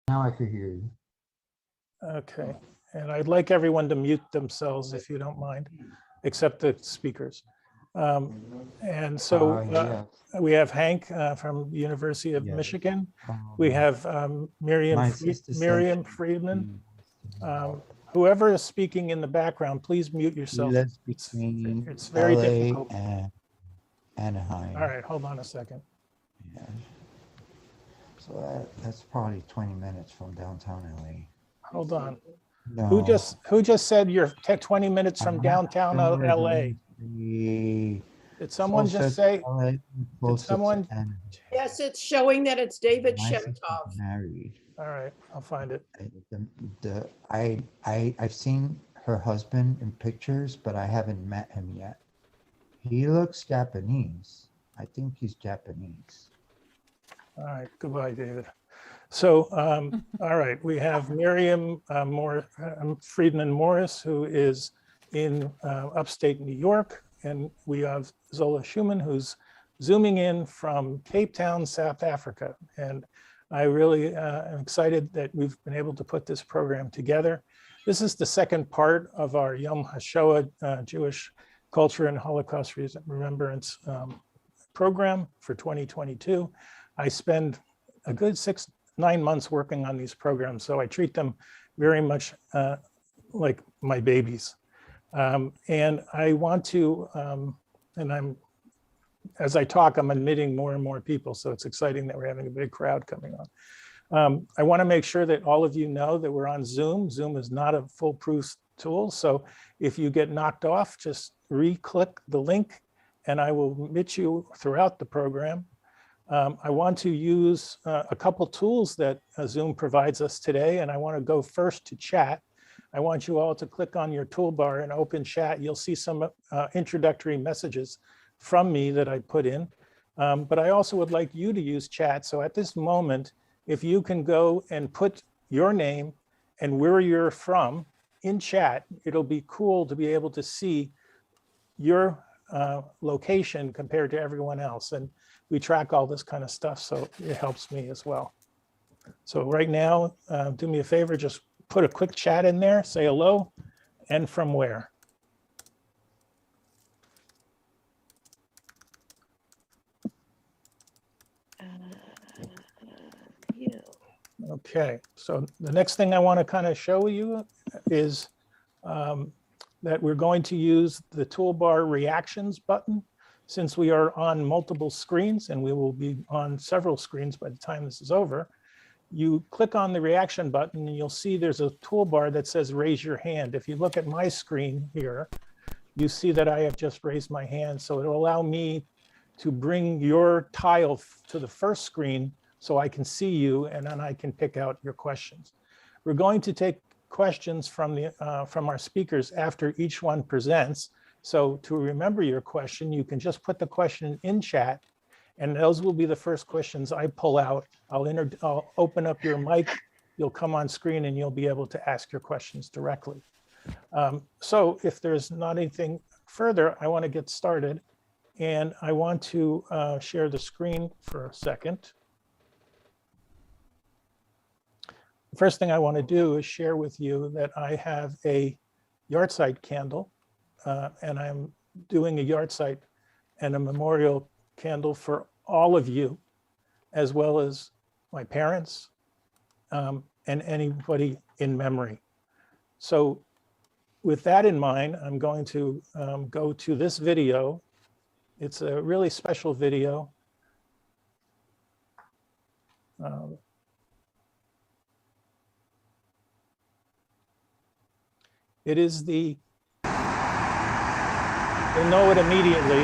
Now I can hear you. Okay, and I'd like everyone to mute themselves if you don't mind, except the speakers. And so Yes. we have Hank from University of Yes. Michigan. We have Miriam My sister said Miriam Friedmann. Whoever is speaking in the background, please mute she yourself. lives between It's very LA difficult. and Anaheim. All right, hold on a second. Yeah. So that's probably 20 minutes from downtown LA. Hold on. No. Who just said you're 20 minutes from downtown LA? Did someone just say? Did someone? Yes, it's showing that it's David My sister's Shemtov. married. All right, I'll find it. I've seen her husband in pictures, but I haven't met him yet. He looks Japanese. I think he's Japanese. All right, goodbye, David. So, all right, we have Miriam Friedmann Morris, who is in upstate New York, and we have Zola Shulman, who's zooming in from Cape Town, South Africa. And I really am excited that we've been able to put this program together. This is the second part of our Yom HaShoah Jewish Culture and Holocaust Remembrance program for 2022. I spend a good 6-9 months working on these programs, so I treat them very much like my babies. And I want to, as I talk, I'm admitting more and more people, so it's exciting that we're having a big crowd coming on. I want to make sure that all of you know that we're on Zoom. Zoom is not a foolproof tool, so if you get knocked off, just re-click the link and I will meet you throughout the program. I want to use a couple tools that Zoom provides us today, and I want to go first to chat. I want you all to click on your toolbar and open chat. You'll see some introductory messages from me that I put in, but I also would like you to use chat. So at this moment, if you can go and put your name and where you're from in chat, it'll be cool to be able to see your location compared to everyone else. And we track all this kind of stuff, so it helps me as well. So right now, do me a favor, just put a quick chat in there, say hello, and from where. Okay, so the next thing I want to kind of show you is that we're going to use the toolbar reactions button. Since we are on multiple screens, and we will be on several screens by the time this is over, you click on the reaction button and you'll see there's a toolbar that says raise your hand. If you look at my screen here, you see that I have just raised my hand. So it'll allow me to bring your tile to the first screen so I can see you, and then I can pick out your questions. We're going to take questions from our speakers after each one presents. So to remember your question, you can just put the question in chat, and those will be the first questions I pull out. I'll open up your mic, you'll come on screen, and you'll be able to ask your questions directly. So if there's not anything further, I want to get started, and I want to share the screen for a second. The first thing I want to do is share with you that I have a yahrzeit candle. And I'm doing a yahrzeit and a memorial candle for all of you, as well as my parents and anybody in memory. So with that in mind, I'm going to go to this video. It's a really special video. It is the You'll know it immediately.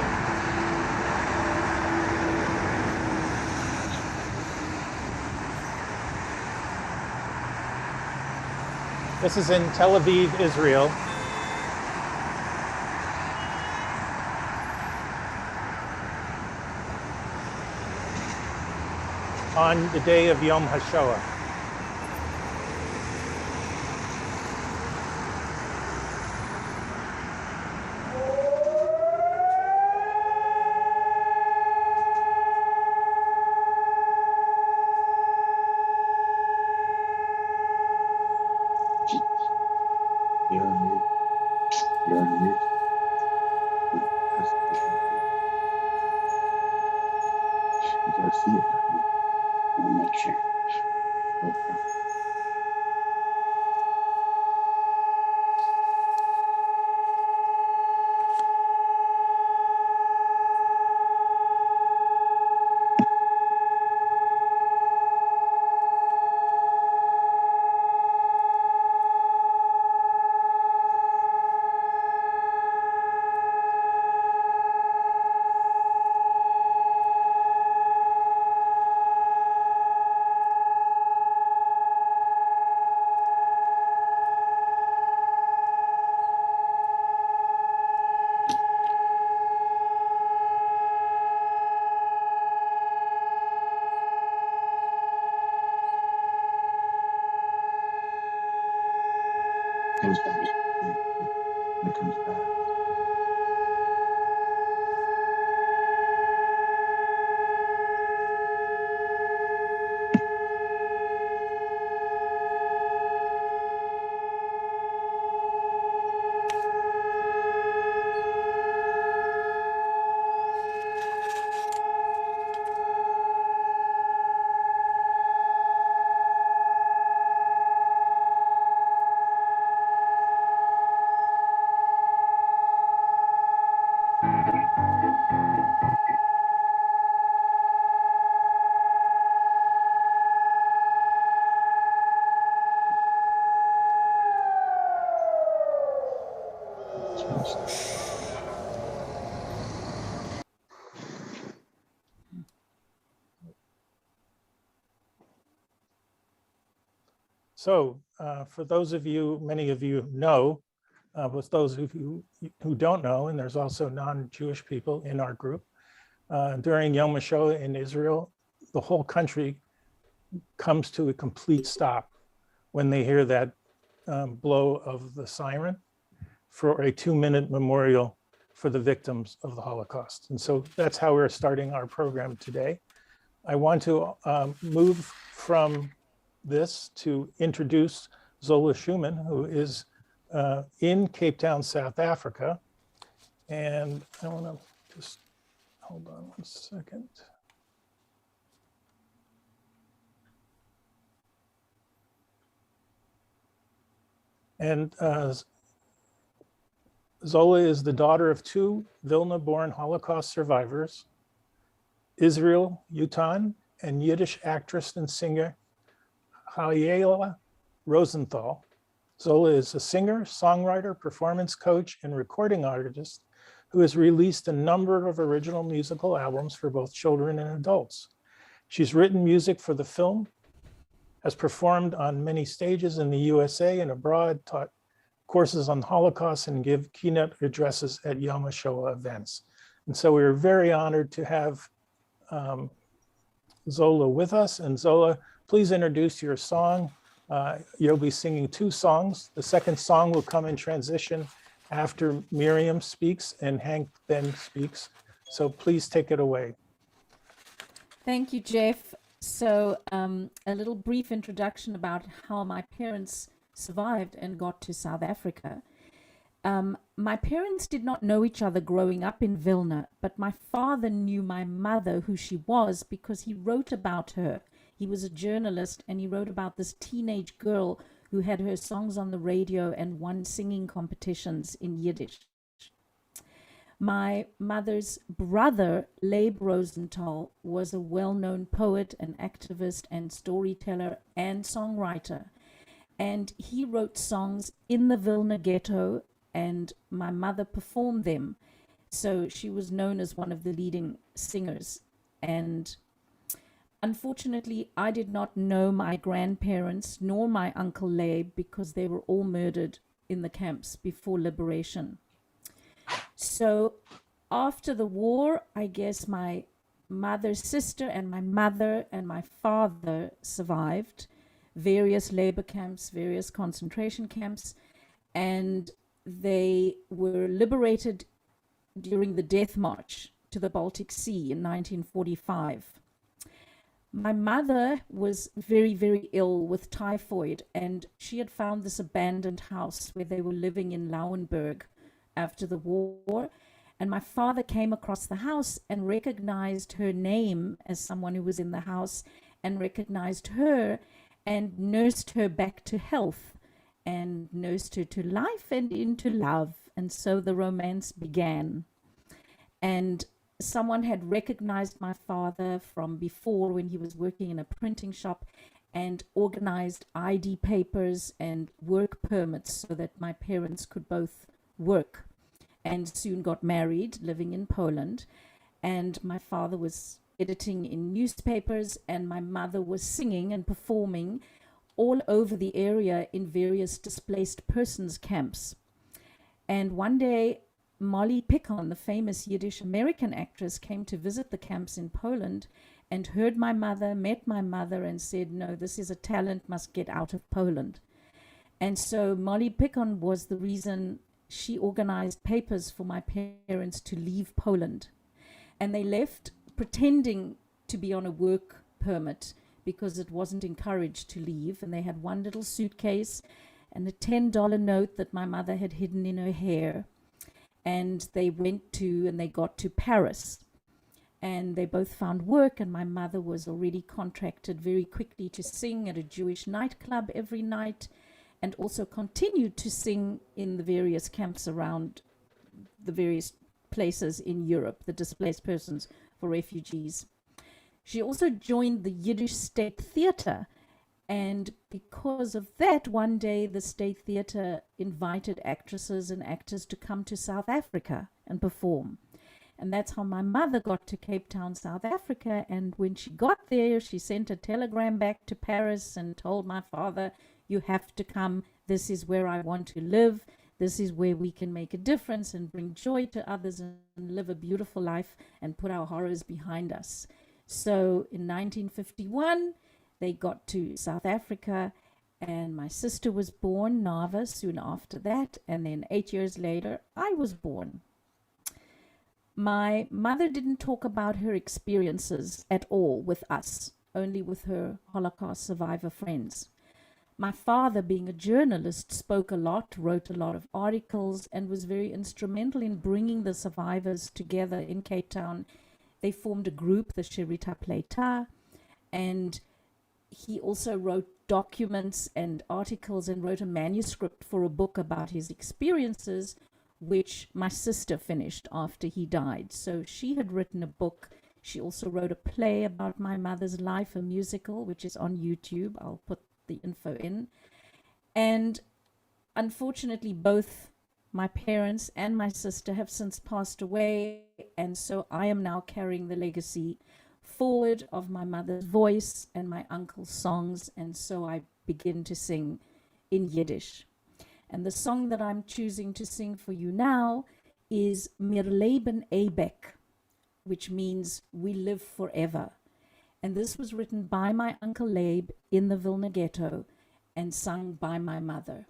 This is in Tel Aviv, Israel. On the day of Yom HaShoah. comes back. It comes back. So for those of you, many of you know, with those of you who don't know, and there's also non-Jewish people in our group, during Yom HaShoah in Israel, the whole country comes to a complete stop when they hear that blow of the siren for a 2-minute memorial for the victims of the Holocaust. And so that's how we're starting our program today. I want to move from this to introduce Zola Shulman, who is in Cape Town, South Africa. And I want to just hold on one second. And Zola is the daughter of 2 Vilna-born Holocaust survivors, Israel Yutan and Yiddish actress and singer Hayela Rosenthal. Zola is a singer, songwriter, performance coach, and recording artist who has released a number of original musical albums for both children and adults. She's written music for the film, has performed on many stages in the USA and abroad, taught courses on the Holocaust, and give keynote addresses at Yom HaShoah events. And so we're very honored to have Zola with us. And Zola, please introduce your song. You'll be singing 2 songs. The second song will come in transition after Miriam speaks and Hank then speaks. So please take it away. Thank you, Jeff. So a little brief introduction about how my parents survived and got to South Africa. My parents did not know each other growing up in Vilna, but my father knew my mother, who she was, because he wrote about her. He was a journalist, and he wrote about this teenage girl who had her songs on the radio and won singing competitions in Yiddish. My mother's brother, Leib Rosenthal, was a well-known poet and activist and storyteller and songwriter. And he wrote songs in the Vilna ghetto, and my mother performed them. So she was known as one of the leading singers. And unfortunately, I did not know my grandparents nor my uncle Leib because they were all murdered in the camps before liberation. So after the war, I guess my mother's sister and my mother and my father survived various labor camps, various concentration camps, and they were liberated during the Death March to the Baltic Sea in 1945. My mother was very, very ill with typhoid, and she had found this abandoned house where they were living in Lauenburg after the war. And my father came across the house and recognized her name as someone who was in the house, and recognized her and nursed her back to health and nursed her to life and into love. And so the romance began. And someone had recognized my father from before when he was working in a printing shop and organized ID papers and work permits so that my parents could both work, and soon got married, living in Poland. And my father was editing in newspapers, and my mother was singing and performing all over the area in various displaced persons camps. And one day, Molly Picon, the famous Yiddish American actress, came to visit the camps in Poland and heard my mother, met my mother, and said, no, this is a talent, must get out of Poland. And so Molly Pickon was the reason. She organized papers for my parents to leave Poland. And they left pretending to be on a work permit because it wasn't encouraged to leave. And they had one little suitcase and a $10 note that my mother had hidden in her hair. And they got to Paris. And they both found work, and my mother was already contracted very quickly to sing at a Jewish nightclub every night, and also continued to sing in the various camps around the various places in Europe, the displaced persons for refugees. She also joined the Yiddish State Theatre, and because of that, one day the State Theatre invited actresses and actors to come to South Africa and perform. And that's how my mother got to Cape Town, South Africa. And when she got there, she sent a telegram back to Paris and told my father, "You have to come. This is where I want to live. This is where we can make a difference and bring joy to others and live a beautiful life and put our horrors behind us." So in 1951, they got to South Africa, and my sister was born, Nava, soon after that. And then 8 years later, I was born. My mother didn't talk about her experiences at all with us, only with her Holocaust survivor friends. My father, being a journalist, spoke a lot, wrote a lot of articles, and was very instrumental in bringing the survivors together in Cape Town. They formed a group, the Sherita Pleita, and he also wrote documents and articles and wrote a manuscript for a book about his experiences, which my sister finished after he died. So she had written a book. She also wrote a play about my mother's life, a musical, which is on YouTube. I'll put the info in. And unfortunately, both my parents and my sister have since passed away. And so I am now carrying the legacy forward of my mother's voice and my uncle's songs. And so I begin to sing in Yiddish. And the song that I'm choosing to sing for you now is Mir leben ewig, which means we live forever. And this was written by my Uncle Leib in the Vilna Ghetto and sung by my mother.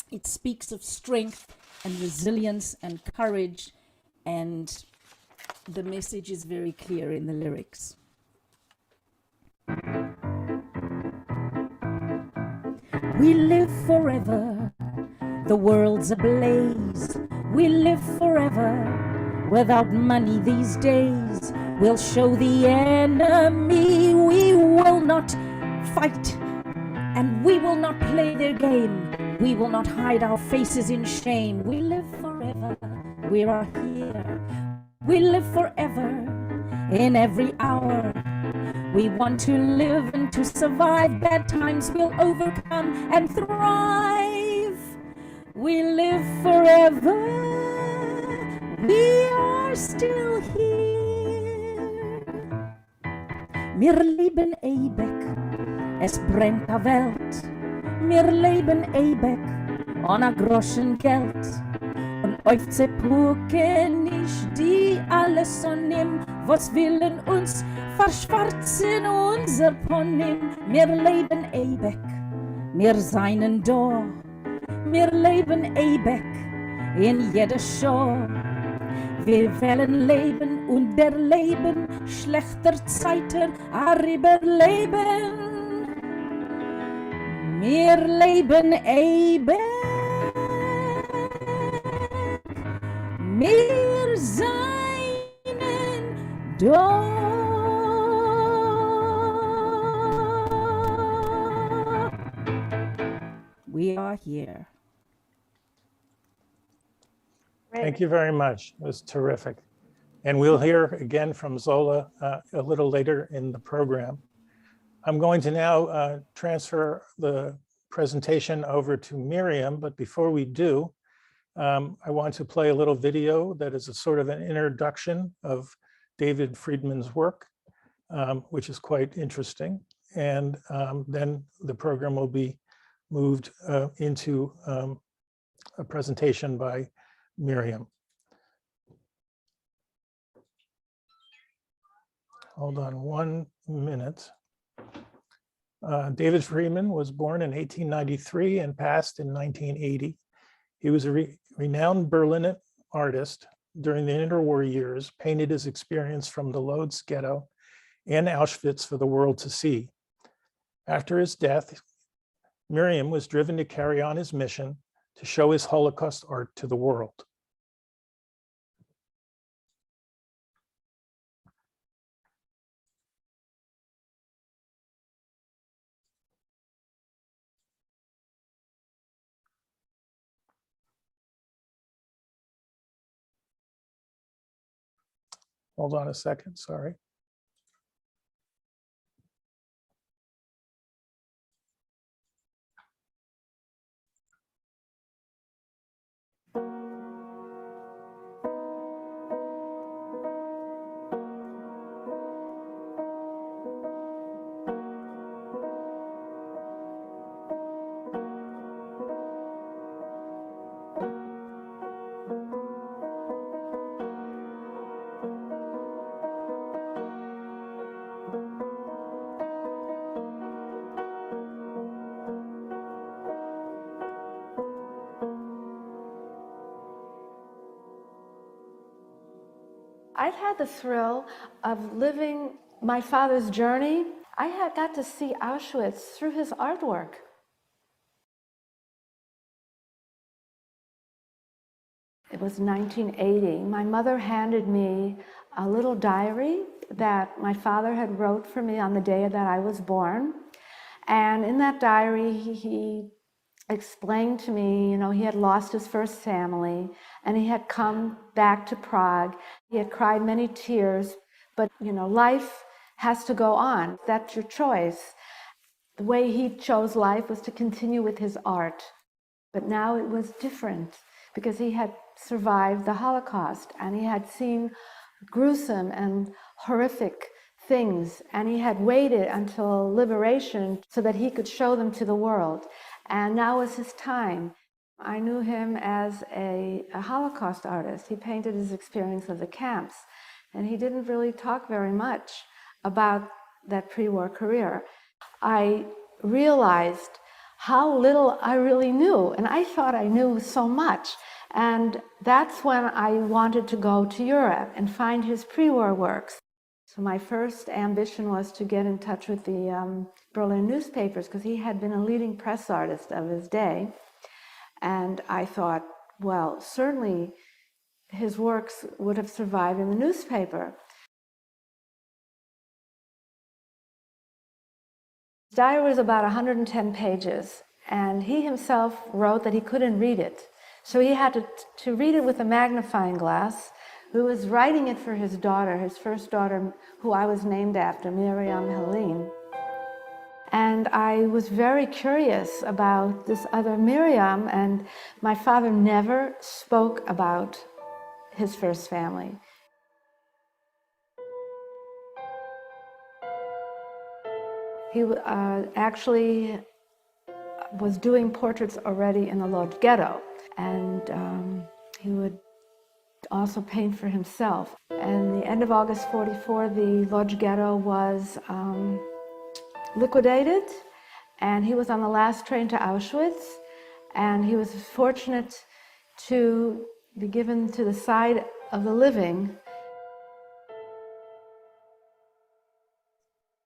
It speaks of strength and resilience and courage, and the message is very clear in the lyrics. We live forever, the world's ablaze. We live forever, without money these days. We'll show the enemy we will not fight, and we will not play their game. We will not hide our faces in shame. We live forever, we are here. We live forever, in every hour. We want to live and to survive. Bad times we'll overcome and thrive. We live forever. We are still here. Wir leben ewig. Es brennt a Welt. Wir leben ewig. On a Groschen Geld. Und euch zepucken nicht die alles so nimm, was willen uns verschwarzen unser Ponym. Wir leben ewig, wir seien da, wir leben ewig in jeder Show. Wir wollen leben und erleben schlechter Zeiten, überleben. Wir leben ewig. Wir seien da. We are here. Thank you very much. It was terrific. And we'll hear again from Zola a little later in the program. I'm going to now transfer the presentation over to Miriam, but before we do, I want to play a little video that is a sort of an introduction of David Friedman's work, which is quite interesting. And then the program will be moved into a presentation by Miriam. Hold on 1 minute. David Friedmann was born in 1893 and passed in 1980. He was a renowned Berlin artist during the interwar years, painted his experience from the Lodz ghetto and Auschwitz for the world to see. After his death, Miriam was driven to carry on his mission to show his Holocaust art to the world. Hold on a second, sorry. I've had the thrill of living my father's journey. I had got to see Auschwitz through his artwork. It was 1980. My mother handed me a little diary that my father had wrote for me on the day that I was born. And in that diary, he explained to me, you know, he had lost his first family and he had come back to Prague. He had cried many tears, but, you know, life has to go on. That's your choice. The way he chose life was to continue with his art. But now it was different because he had survived the Holocaust and he had seen gruesome and horrific things, and he had waited until liberation so that he could show them to the world. And now was his time. I knew him as a Holocaust artist. He painted his experience of the camps, and he didn't really talk very much about that pre-war career. I realized how little I really knew, and I thought I knew so much. And that's when I wanted to go to Europe and find his pre-war works. So my first ambition was to get in touch with the Berlin newspapers, because he had been a leading press artist of his day. And I thought, well, certainly his works would have survived in the newspaper. His diary was about 110 pages, and he himself wrote that he couldn't read it. So he had to read it with a magnifying glass, who was writing it for his daughter, his first daughter, who I was named after, Miriam Helene. And I was very curious about this other Miriam, and my father never spoke about his first family. He actually was doing portraits already in the Lodz ghetto, and he would also paint for himself. And the end of August 44, the Lodz ghetto was liquidated, and he was on the last train to Auschwitz, and he was fortunate to be given to the side of the living.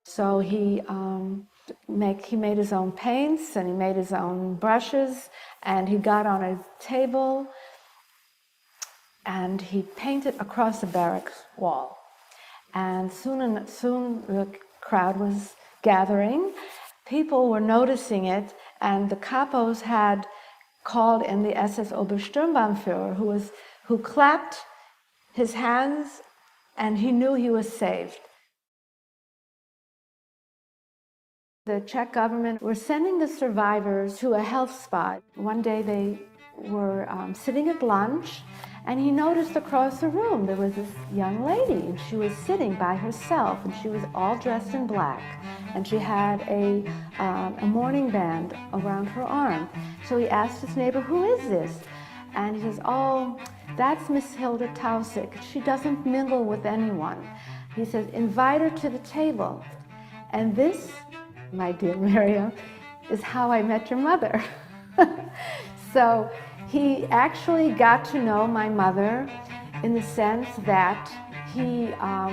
So he made his own paints, and he made his own brushes, and he got on a table and he painted across the barracks wall. And soon the crowd was gathering. People were noticing it, and the capos had called in the SS Obersturmbannführer, who clapped his hands, and he knew he was saved. The Czech government were sending the survivors to a health spa. One day they were sitting at lunch, and he noticed across the room there was this young lady, and she was sitting by herself, and she was all dressed in black, and she had a mourning band around her arm. So he asked his neighbor, "Who is this?" And he says, "Oh, that's Miss Hilda Tausig. She doesn't mingle with anyone." He says, "Invite her to the table." And this my dear Miriam, is how I met your mother. So he actually got to know my mother in the sense that he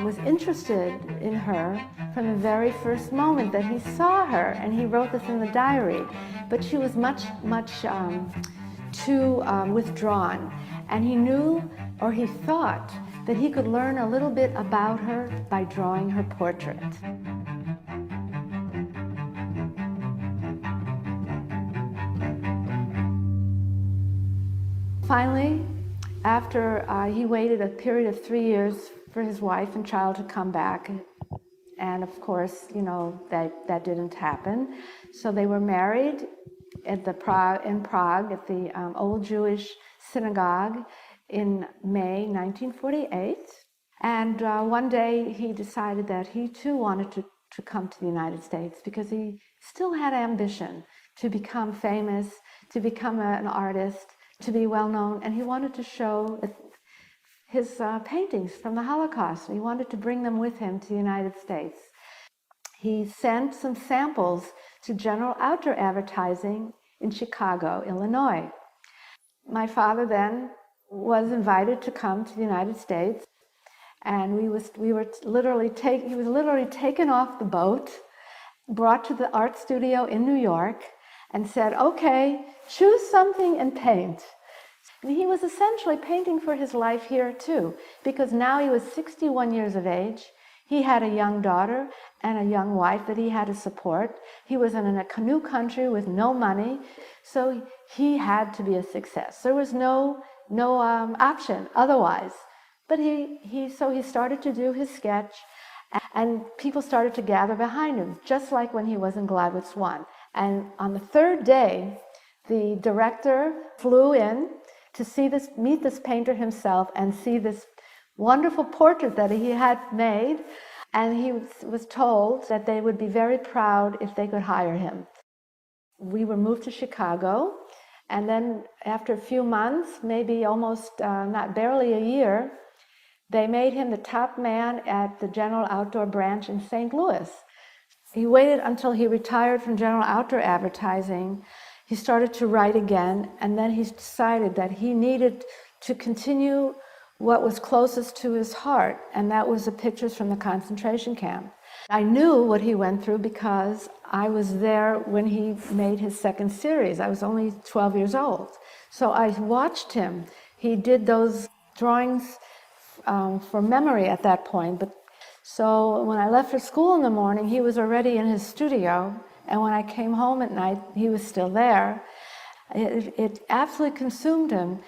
was interested in her from the very first moment that he saw her, and he wrote this in the diary. But she was much too withdrawn, and he knew, or he thought, that he could learn a little bit about her by drawing her portrait. Finally, after he waited a period of 3 years for his wife and child to come back, and of course, you know, that didn't happen. So they were married at in Prague at the Old Jewish Synagogue in May 1948. And one day he decided that he too wanted to come to the United States because he still had ambition to become famous, to become an artist, to be well known, and he wanted to show his paintings from the Holocaust. He wanted to bring them with him to the United States. He sent some samples to General Outdoor Advertising in Chicago, Illinois. My father then was invited to come to the United States, and he was literally taken off the boat, brought to the art studio in New York, and said, "Okay, choose something and paint." And he was essentially painting for his life here too, because now he was 61 years of age. He had a young daughter and a young wife that he had to support. He was in a canoe country with no money, so he had to be a success. There was no option otherwise. But so he started to do his sketch, and people started to gather behind him, just like when he was in Gleiwitz 1. And on the third day, the director flew in to meet this painter himself and see this wonderful portrait that he had made. And he was told that they would be very proud if they could hire him. We were moved to Chicago. And then after a few months, maybe almost barely a year, they made him the top man at the General Outdoor branch in St. Louis. He waited until he retired from General Outdoor Advertising. He started to write again, and then he decided that he needed to continue what was closest to his heart, and that was the pictures from the concentration camp. I knew what he went through because I was there when he made his second series. I was only 12 years old. So I watched him. He did those drawings for memory at that point. So when I left for school in the morning, he was already in his studio. And when I came home at night, he was still there. It absolutely consumed him.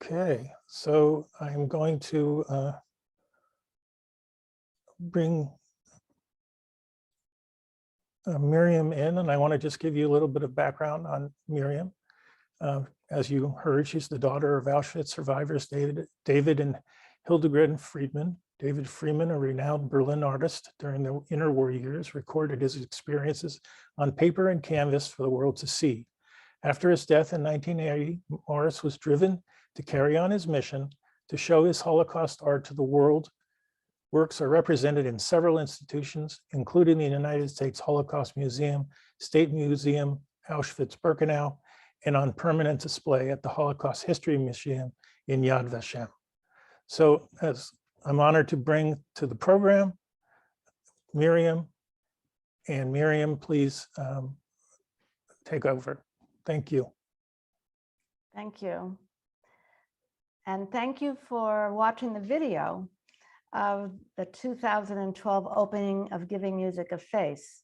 Okay, so I'm going to bring Miriam in, and I want to just give you a little bit of background on Miriam. As you heard, she's the daughter of Auschwitz survivors, David and Hildegard Friedmann. David Friedmann, a renowned Berlin artist during the interwar years, recorded his experiences on paper and canvas for the world to see. After his death in 1980, Morris was driven to carry on his mission to show his Holocaust art to the world. Works are represented in several institutions, including the United States Holocaust Museum, State Museum, Auschwitz-Birkenau, and on permanent display at the Holocaust History Museum in Yad Vashem. So as I'm honored to bring to the program, Miriam And Miriam, please take over. Thank you. Thank you. And thank you for watching the video of the 2012 opening of Giving Music a Face.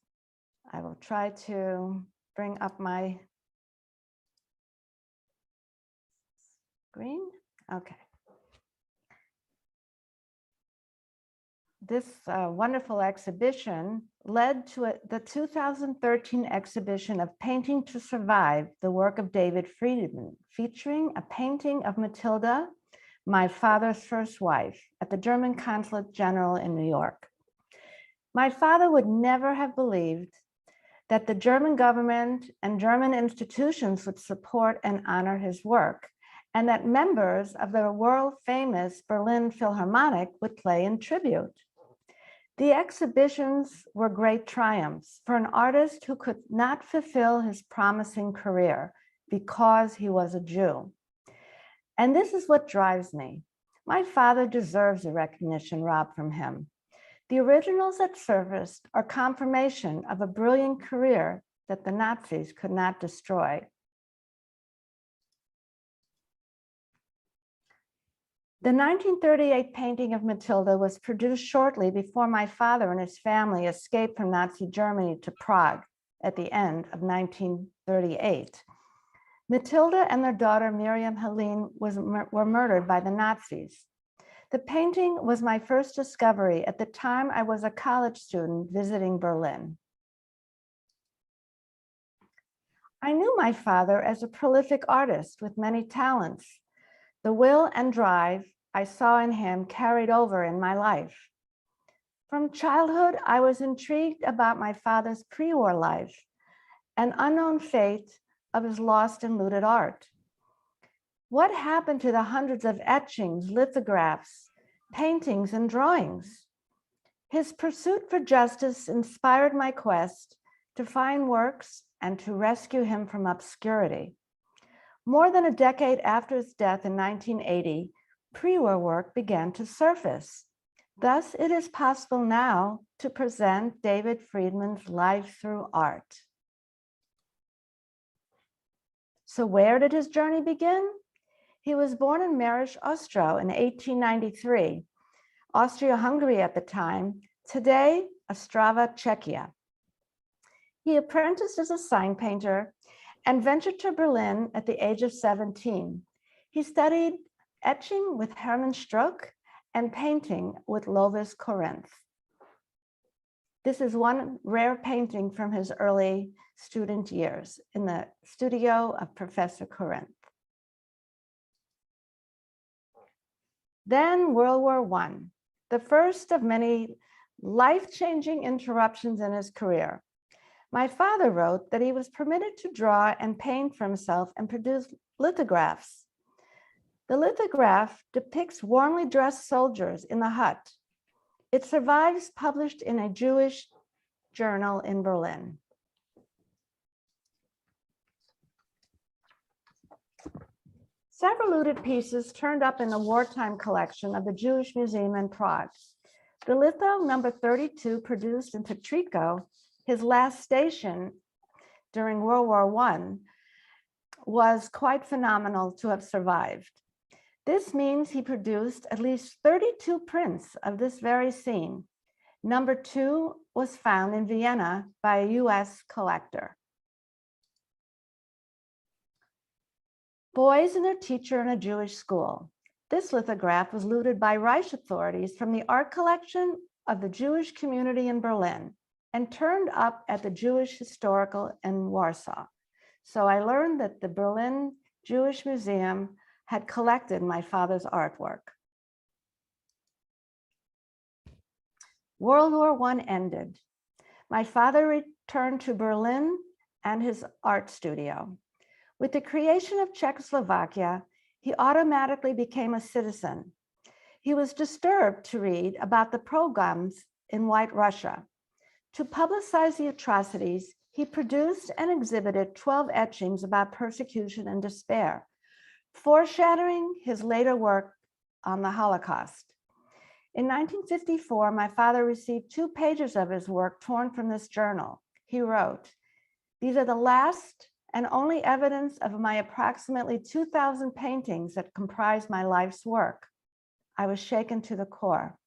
I will try to bring up my screen. Okay. This wonderful exhibition led to the 2013 exhibition of Painting to Survive, the work of David Friedmann, featuring a painting of Matilda, my father's first wife, at the German Consulate General in New York. My father would never have believed that the German government and German institutions would support and honor his work, and that members of the world-famous Berlin Philharmonic would play in tribute. The exhibitions were great triumphs for an artist who could not fulfill his promising career because he was a Jew. And this is what drives me. My father deserves the recognition robbed from him. The originals that surfaced are confirmation of a brilliant career that the Nazis could not destroy. The 1938 painting of Matilda was produced shortly before my father and his family escaped from Nazi Germany to Prague at the end of 1938. Matilda and their daughter Miriam Helene were murdered by the Nazis. The painting was my first discovery at the time I was a college student visiting Berlin. I knew my father as a prolific artist with many talents. The will and drive I saw in him carried over in my life. From childhood, I was intrigued about my father's pre-war life and unknown fate of his lost and looted art. What happened to the hundreds of etchings, lithographs, paintings, and drawings? His pursuit for justice inspired my quest to find works and to rescue him from obscurity. More than a decade after his death in 1980, pre-war work began to surface. Thus, it is possible now to present David Friedmann's life through art. So where did his journey begin? He was born in Marisch Ostrow in 1893, Austria-Hungary at the time, today Ostrava, Czechia. He apprenticed as a sign painter and ventured to Berlin at the age of 17. He studied etching with Hermann Struck and painting with Lovis Corinth. This is one rare painting from his early student years in the studio of Professor Corinth. Then World War I, the first of many life-changing interruptions in his career. My father wrote that he was permitted to draw and paint for himself and produce lithographs. The lithograph depicts warmly dressed soldiers in the hut. It survives published in a Jewish journal in Berlin. Several looted pieces turned up in the wartime collection of the Jewish Museum in Prague. The litho number 32 produced in Petrico, his last station during World War I, was quite phenomenal to have survived. This means he produced at least 32 prints of this very scene. Number 2 was found in Vienna by a US collector. Boys and their teacher in a Jewish school. This lithograph was looted by Reich authorities from the art collection of the Jewish community in Berlin and turned up at the Jewish Historical in Warsaw. So I learned that the Berlin Jewish Museum had collected my father's artwork. World War I ended. My father returned to Berlin and his art studio. With the creation of Czechoslovakia, he automatically became a citizen. He was disturbed to read about the pogroms in White Russia. To publicize the atrocities, he produced and exhibited 12 etchings about persecution and despair, foreshadowing his later work on the Holocaust. In 1954, my father received 2 pages of his work torn from this journal. He wrote, "These are the last and only evidence of my approximately 2,000 paintings that comprise my life's work." I was shaken to the core.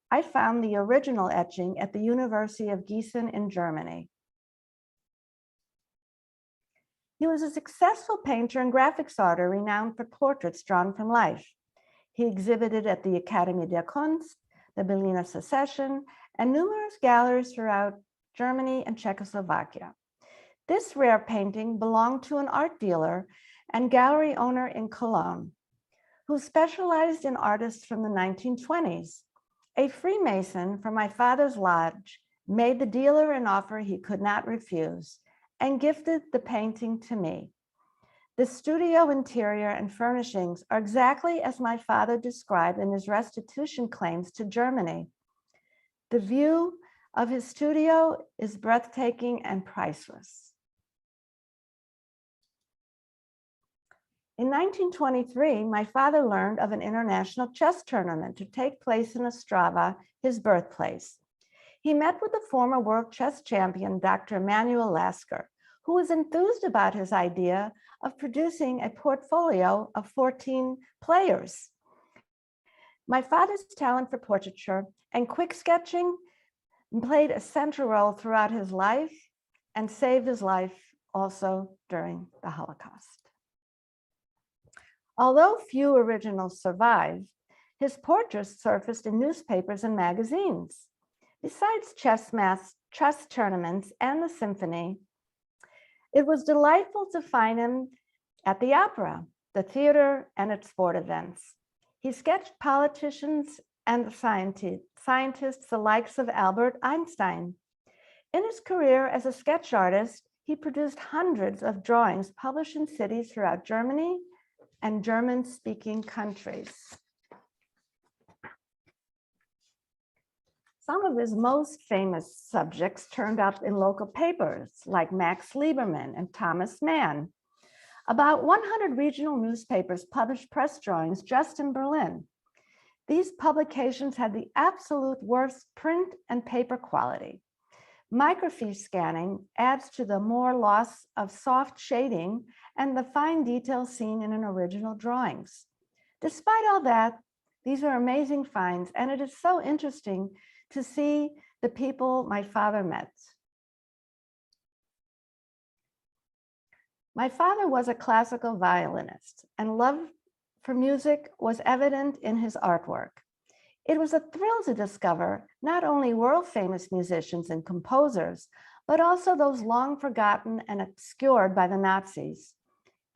I found the original etching at the University of Gießen in Germany. He was a successful painter and graphics artist renowned for portraits drawn from life. He exhibited at the Akademie der Kunst, the Berliner Secession, and numerous galleries throughout Germany and Czechoslovakia. This rare painting belonged to an art dealer and gallery owner in Cologne, who specialized in artists from the 1920s. A Freemason from my father's lodge made the dealer an offer he could not refuse and gifted the painting to me. The studio interior and furnishings are exactly as my father described in his restitution claims to Germany. The view of his studio is breathtaking and priceless. In 1923, my father learned of an international chess tournament to take place in Ostrava, his birthplace. He met with the former world chess champion, Dr. Emanuel Lasker, who was enthused about his idea of producing a portfolio of 14 players. My father's talent for portraiture and quick sketching played a central role throughout his life and saved his life also during the Holocaust. Although few originals survive, his portraits surfaced in newspapers and magazines. Besides chess tournaments and the symphony, it was delightful to find him at the opera, the theater, and at sport events. He sketched politicians and scientists, the likes of Albert Einstein. In his career as a sketch artist, he produced hundreds of drawings published in cities throughout Germany and German-speaking countries. Some of his most famous subjects turned up in local papers like Max Liebermann and Thomas Mann. About 100 regional newspapers published press drawings just in Berlin. These publications had the absolute worst print and paper quality. Microfiche scanning adds to the more loss of soft shading and the fine details seen in an original drawings. Despite all that, these are amazing finds, and it is so interesting to see the people my father met. My father was a classical violinist, and love for music was evident in his artwork. It was a thrill to discover not only world-famous musicians and composers, but also those long forgotten and obscured by the Nazis.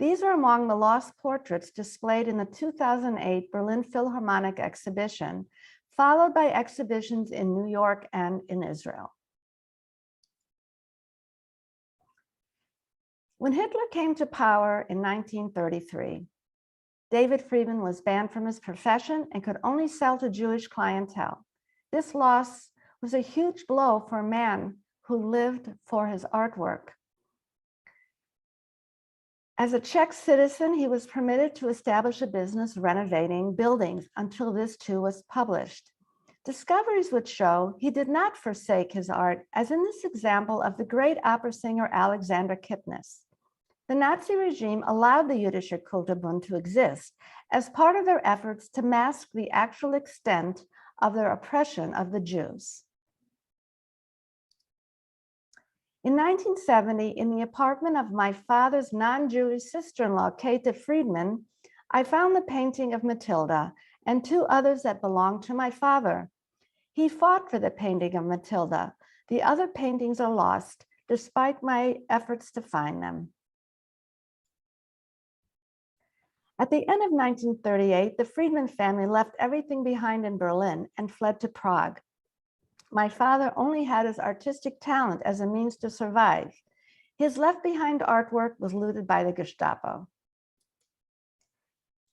These are among the lost portraits displayed in the 2008 Berlin Philharmonic exhibition, followed by exhibitions in New York and in Israel. When Hitler came to power in 1933, David Friedman was banned from his profession and could only sell to Jewish clientele. This loss was a huge blow for a man who lived for his artwork. As a Czech citizen, he was permitted to establish a business renovating buildings until this too was published. Discoveries would show he did not forsake his art, as in this example of the great opera singer Alexander Kipnis. The Nazi regime allowed the Jüdische Kulturbund to exist as part of their efforts to mask the actual extent of their oppression of the Jews. In 1970, in the apartment of my father's non-Jewish sister-in-law, Käthe Friedmann, I found the painting of Matilda and 2 others that belonged to my father. He fought for the painting of Matilda. The other paintings are lost, despite my efforts to find them. At the end of 1938, the Friedman family left everything behind in Berlin and fled to Prague. My father only had his artistic talent as a means to survive. His left-behind artwork was looted by the Gestapo.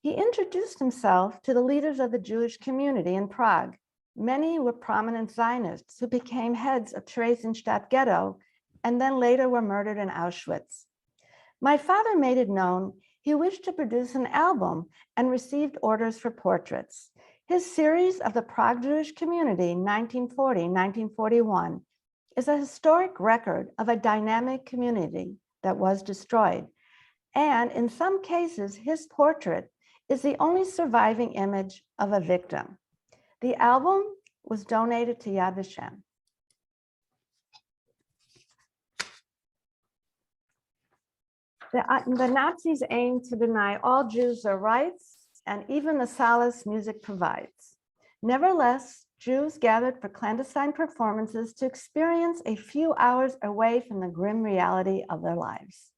He introduced himself to the leaders of the Jewish community in Prague. Many were prominent Zionists who became heads of Theresienstadt ghetto and then later were murdered in Auschwitz. My father made it known he wished to produce an album and received orders for portraits. His series of the Prague Jewish Community, 1940-1941, is a historic record of a dynamic community that was destroyed. And in some cases, his portrait is the only surviving image of a victim. The album was donated to Yad Vashem. The Nazis aimed to deny all Jews their rights, and even the solace music provides. Nevertheless, Jews gathered for clandestine performances to experience a few hours away from the grim reality of their lives.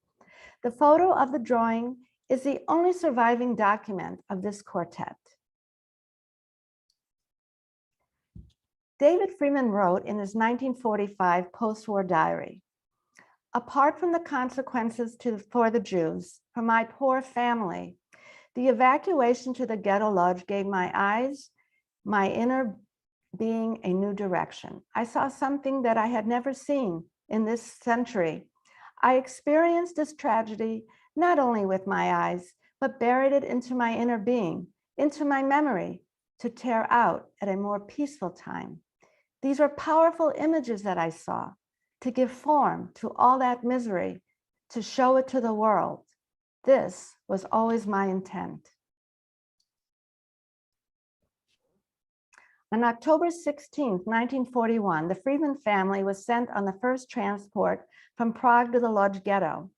The photo of the drawing is the only surviving document of this quartet. David Friedman wrote in his 1945 post-war diary, "Apart from the consequences for the Jews, for my poor family, the evacuation to the ghetto lodge gave my eyes, my inner being, a new direction. I saw something that I had never seen in this century. I experienced this tragedy not only with my eyes, but buried it into my inner being, into my memory, to tear out at a more peaceful time. These were powerful images that I saw, to give form to all that misery, to show it to the world. This was always my intent." On October 16, 1941, the Friedman family was sent on the first transport from Prague to the Lodz ghetto.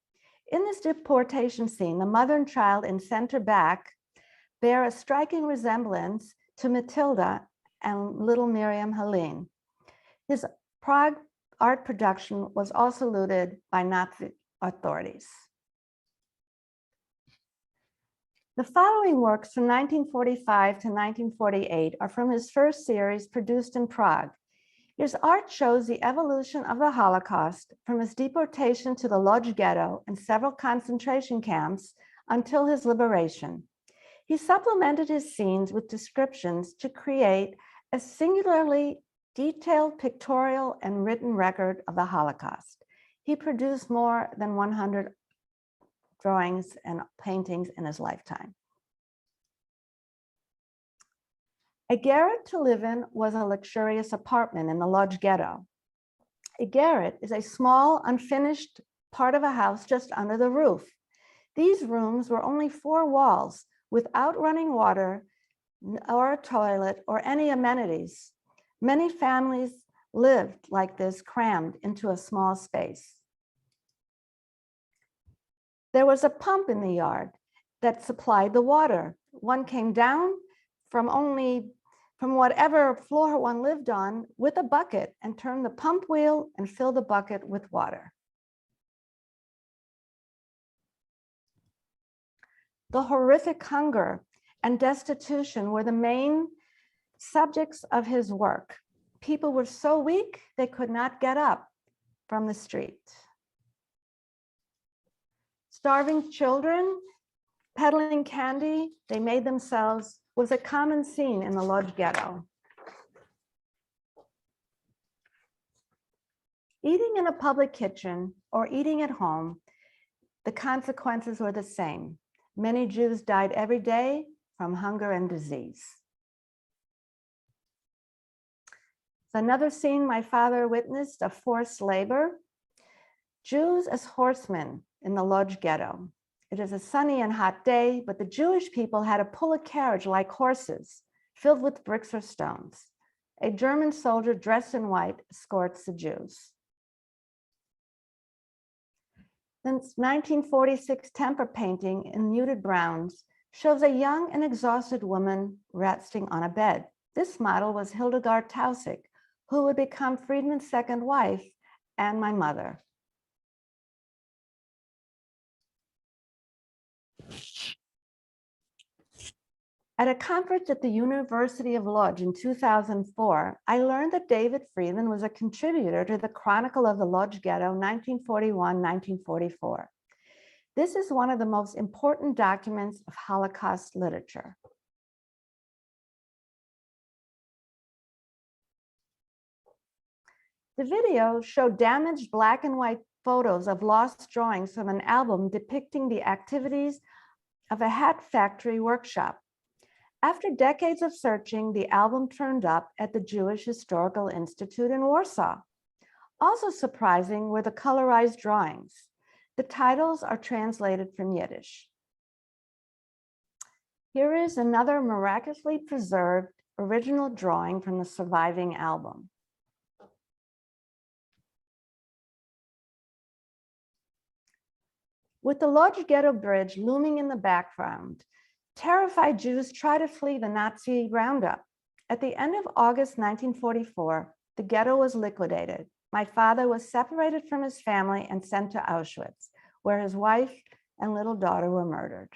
In this deportation scene, the mother and child in center back bear a striking resemblance to Matilda and little Miriam Helene. His Prague art production was also looted by Nazi authorities. The following works from 1945 to 1948 are from his first series produced in Prague. His art shows the evolution of the Holocaust from his deportation to the Lodz ghetto and several concentration camps until his liberation. He supplemented his scenes with descriptions to create a singularly detailed pictorial and written record of the Holocaust. He produced more than 100 drawings and paintings in his lifetime. A garret to live in was a luxurious apartment in the Lodz ghetto. A garret is a small, unfinished part of a house just under the roof. These rooms were only 4 walls without running water or a toilet or any amenities. Many families lived like this, crammed into a small space. There was a pump in the yard that supplied the water. One came down from whatever floor one lived on with a bucket and turned the pump wheel and filled the bucket with water. The horrific hunger and destitution were the main subjects of his work. People were so weak they could not get up from the street. Starving children, peddling candy they made themselves was a common scene in the Lodz ghetto. Eating in a public kitchen or eating at home, the consequences were the same. Many Jews died every day from hunger and disease. So another scene my father witnessed of forced labor. Jews as horsemen in the Lodz ghetto. It is a sunny and hot day, but the Jewish people had to pull a carriage like horses, filled with bricks or stones. A German soldier dressed in white escorts the Jews. Since 1946 temper painting in muted browns shows a young and exhausted woman resting on a bed. This model was Hildegard Tausig, who would become Friedman's second wife and my mother. At a conference at the University of Lodz in 2004, I learned that David Friedman was a contributor to the Chronicle of the Lodz Ghetto, 1941-1944. This is one of the most important documents of Holocaust literature. The video showed damaged black and white photos of lost drawings from an album depicting the activities of a hat factory workshop. After decades of searching, the album turned up at the Jewish Historical Institute in Warsaw. Also surprising were the colorized drawings. The titles are translated from Yiddish. Here is another miraculously preserved original drawing from the surviving album. With the Lodz Ghetto Bridge looming in the background, terrified Jews try to flee the Nazi roundup. At the end of August 1944, the ghetto was liquidated. My father was separated from his family and sent to Auschwitz, where his wife and little daughter were murdered.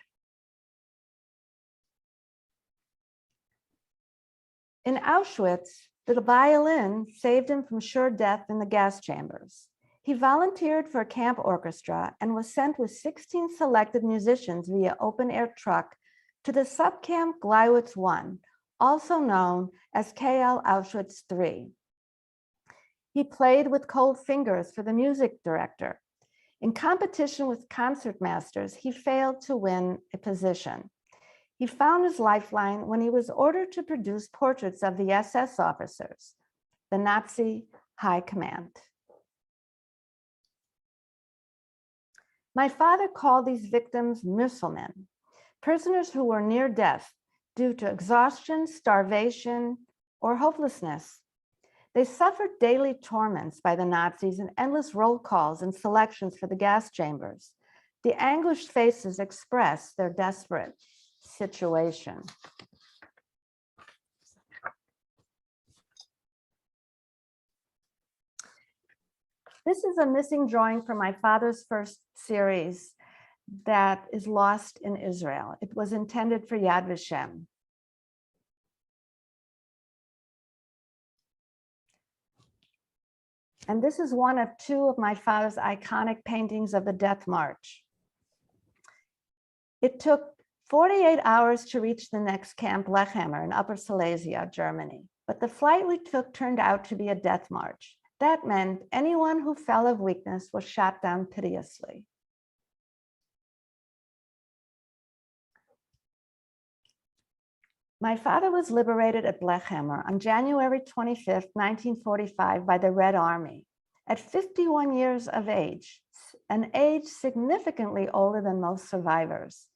In Auschwitz, the violin saved him from sure death in the gas chambers. He volunteered for a camp orchestra and was sent with 16 selected musicians via open-air truck to the subcamp Gleiwitz I, also known as KL Auschwitz III. He played with cold fingers for the music director. In competition with concertmasters, he failed to win a position. He found his lifeline when he was ordered to produce portraits of the SS officers, the Nazi High Command. My father called these victims Musselmen, prisoners who were near death due to exhaustion, starvation, or hopelessness. They suffered daily torments by the Nazis and endless roll calls and selections for the gas chambers. The anguished faces express their desperate situation. This is a missing drawing from my father's first series that is lost in Israel. It was intended for Yad Vashem. And this is one of two of my father's iconic paintings of the Death March. It took 48 hours to reach the next camp, Lechhammer, in Upper Silesia, Germany. But the flight we took turned out to be a death march. That meant anyone who fell of weakness was shot down pitilessly. My father was liberated at Blechhammer on January 25th, 1945 by the Red Army at 51 years of age, an age significantly older than most survivors.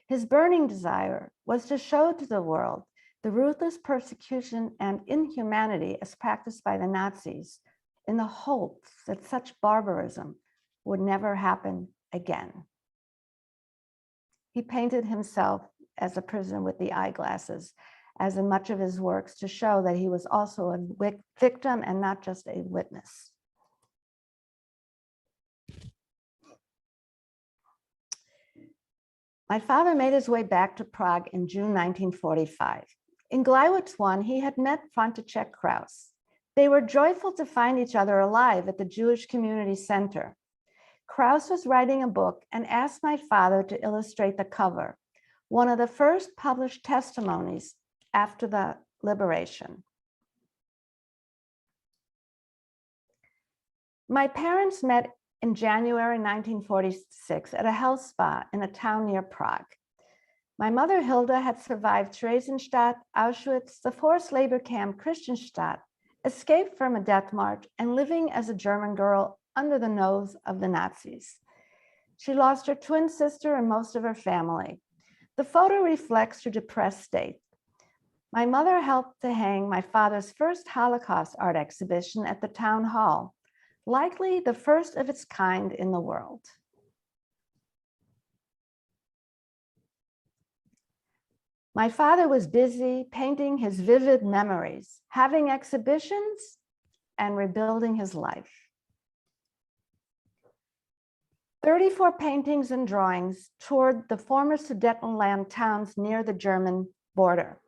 His burning desire was to show to the world the ruthless persecution and inhumanity as practiced by the Nazis in the hopes that such barbarism would never happen again. He painted himself as a prisoner with the eyeglasses, as in much of his works, to show that he was also a victim and not just a witness. My father made his way back to Prague in June 1945. In Gleiwitz I, he had met František Kraus. They were joyful to find each other alive at the Jewish Community Center. Kraus was writing a book and asked my father to illustrate the cover, one of the first published testimonies after the liberation. My parents met in January 1946 at a health spa in a town near Prague. My mother, Hilda, had survived Theresienstadt, Auschwitz, the forced labor camp Christianstadt, escaped from a death march, and living as a German girl under the nose of the Nazis. She lost her twin sister and most of her family. The photo reflects her depressed state. My mother helped to hang my father's first Holocaust art exhibition at the town hall, likely the first of its kind in the world. My father was busy painting his vivid memories, having exhibitions, and rebuilding his life. 34 paintings and drawings toured the former Sudetenland towns near the German border.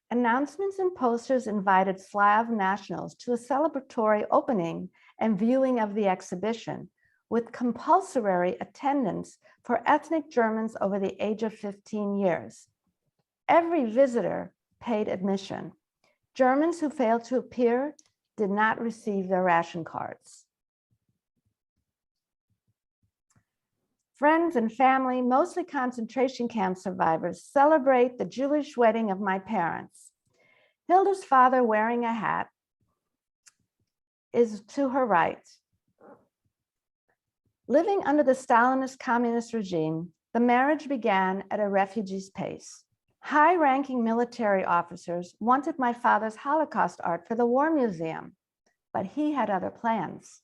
Announcements and posters invited Slav nationals to a celebratory opening and viewing of the exhibition, with compulsory attendance for ethnic Germans over the age of 15 years. Every visitor paid admission. Germans who failed to appear did not receive their ration cards. Friends and family, mostly concentration camp survivors, celebrate the Jewish wedding of my parents. Hilda's father, wearing a hat, is to her right. Living under the Stalinist communist regime, the marriage began at a refugee's pace. High-ranking military officers wanted my father's Holocaust art for the War Museum, but he had other plans.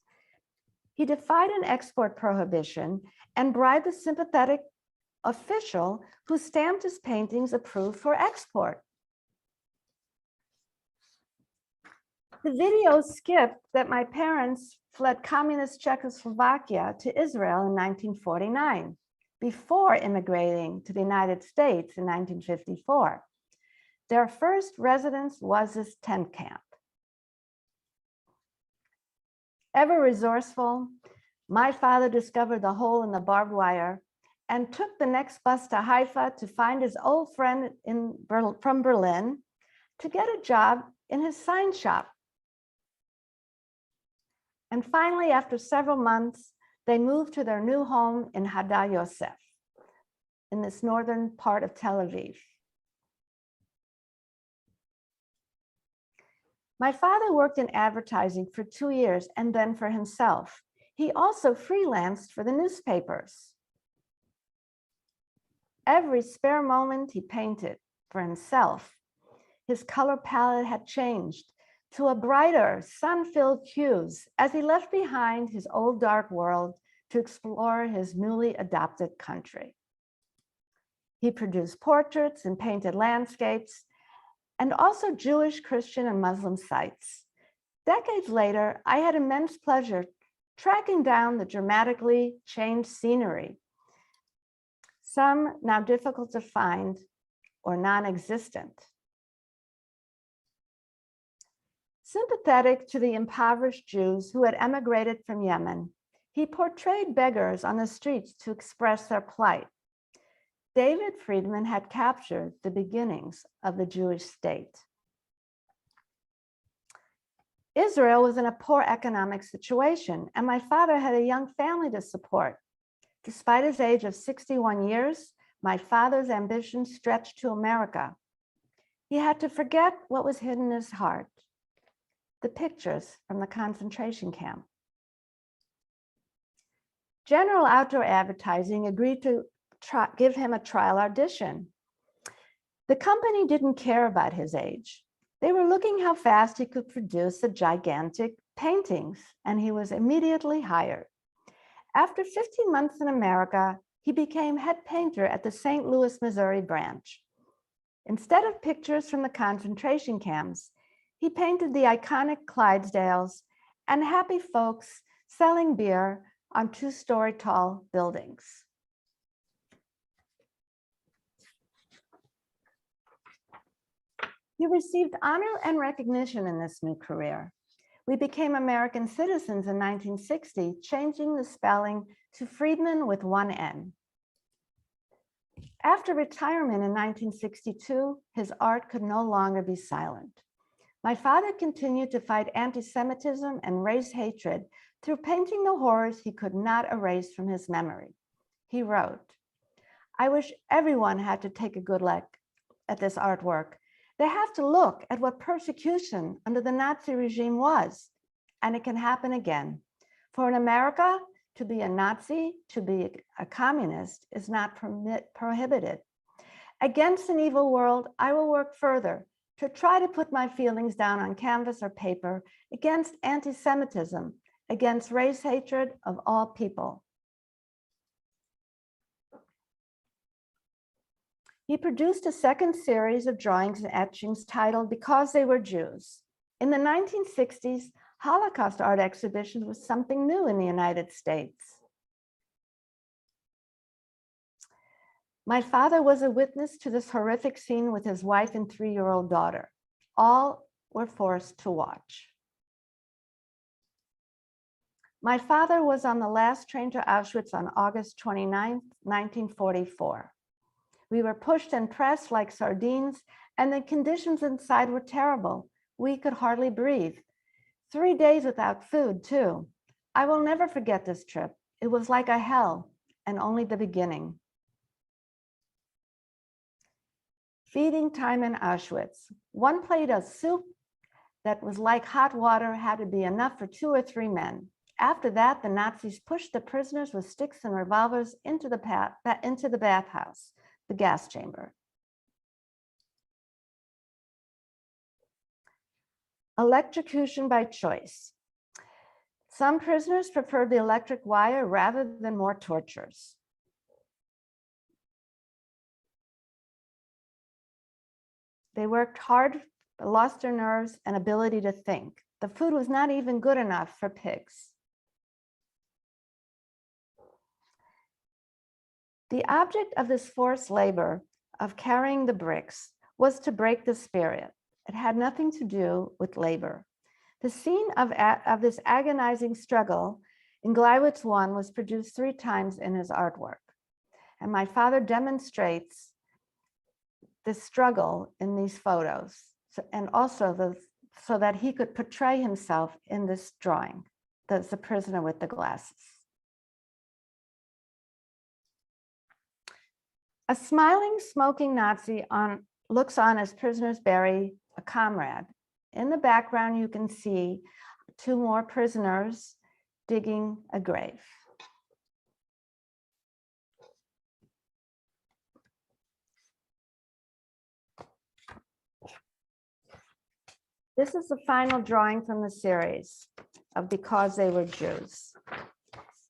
He defied an export prohibition and bribed the sympathetic official who stamped his paintings approved for export. The video skipped that my parents fled communist Czechoslovakia to Israel in 1949, before immigrating to the United States in 1954. Their first residence was this tent camp. Ever resourceful, my father discovered the hole in the barbed wire and took the next bus to Haifa to find his old friend from Berlin to get a job in his sign shop. And finally, after several months, they moved to their new home in Hadar Yosef, in this northern part of Tel Aviv. My father worked in advertising for 2 years and then for himself. He also freelanced for the newspapers. Every spare moment he painted for himself. His color palette had changed to a brighter, sun-filled hues as he left behind his old dark world to explore his newly adopted country. He produced portraits and painted landscapes, and also Jewish, Christian, and Muslim sites. Decades later, I had immense pleasure tracking down the dramatically changed scenery, some now difficult to find or non-existent. Sympathetic to the impoverished Jews who had emigrated from Yemen, he portrayed beggars on the streets to express their plight. David Friedman had captured the beginnings of the Jewish state. Israel was in a poor economic situation, and my father had a young family to support. Despite his age of 61 years, my father's ambition stretched to America. He had to forget what was hidden in his heart, the pictures from the concentration camp. General Outdoor Advertising agreed to give him a trial audition. The company didn't care about his age. They were looking how fast he could produce the gigantic paintings, and he was immediately hired. After 15 months in America, he became head painter at the St. Louis, Missouri branch. Instead of pictures from the concentration camps, he painted the iconic Clydesdales and happy folks selling beer on 2-story tall buildings. He received honor and recognition in this new career. We became American citizens in 1960, changing the spelling to Friedman with one N. After retirement in 1962, his art could no longer be silent. My father continued to fight anti-Semitism and race hatred through painting the horrors he could not erase from his memory. He wrote, "I wish everyone had to take a good look at this artwork. They have to look at what persecution under the Nazi regime was, and it can happen again. For in America, to be a Nazi, to be a communist is not prohibited. Against an evil world, I will work further to try to put my feelings down on canvas or paper against anti-Semitism, against race hatred of all people." He produced a second series of drawings and etchings titled "Because They Were Jews." In the 1960s, Holocaust art exhibitions was something new in the United States. My father was a witness to this horrific scene with his wife and 3-year-old daughter. All were forced to watch. My father was on the last train to Auschwitz on August 29, 1944. We were pushed and pressed like sardines, and the conditions inside were terrible. We could hardly breathe. 3 days without food, too. I will never forget this trip. It was like a hell. and only the beginning. Feeding time in Auschwitz. One plate of soup that was like hot water had to be enough for 2 or 3 men. After that, the Nazis pushed the prisoners with sticks and revolvers into the bathhouse, the gas chamber. Electrocution by choice. Some prisoners preferred the electric wire rather than more tortures. They worked hard, but lost their nerves and ability to think. The food was not even good enough for pigs. The object of this forced labor of carrying the bricks was to break the spirit. It had nothing to do with labor. The scene of this agonizing struggle in Gleiwitz 1 was produced 3 times in his artwork. And my father demonstrates this struggle in these photos, and also so that he could portray himself in this drawing, the prisoner with the glasses. A smiling, smoking Nazi looks on as prisoners bury a comrade. In the background, you can see 2 more prisoners digging a grave. This is the final drawing from the series of Because They Were Jews,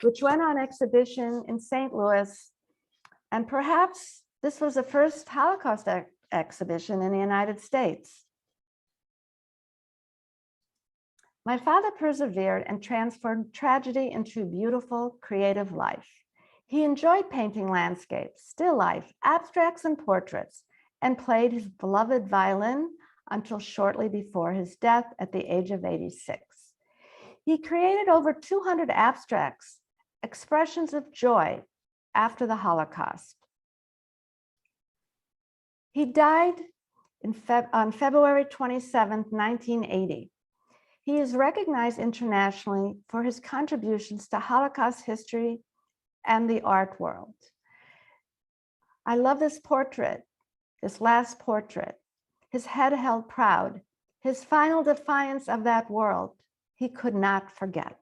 which went on exhibition in St. Louis. And perhaps this was the first Holocaust exhibition in the United States. My father persevered and transformed tragedy into beautiful, creative life. He enjoyed painting landscapes, still life, abstracts, and portraits, and played his beloved violin until shortly before his death at the age of 86. He created over 200 abstracts, expressions of joy after the Holocaust. He died on February 27, 1980. He is recognized internationally for his contributions to Holocaust history and the art world. I love this portrait, this last portrait, his head held proud, his final defiance of that world he could not forget.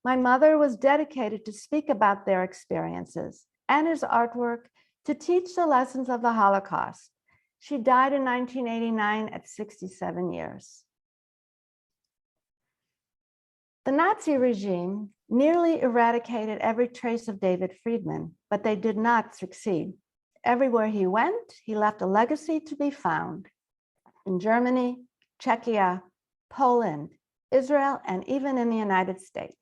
My mother was dedicated to speak about their experiences and his artwork to teach the lessons of the Holocaust. She died in 1989 at 67 years. The Nazi regime nearly eradicated every trace of David Friedman, but they did not succeed. Everywhere he went, he left a legacy to be found in Germany, Czechia, Poland, Israel, and even in the United States.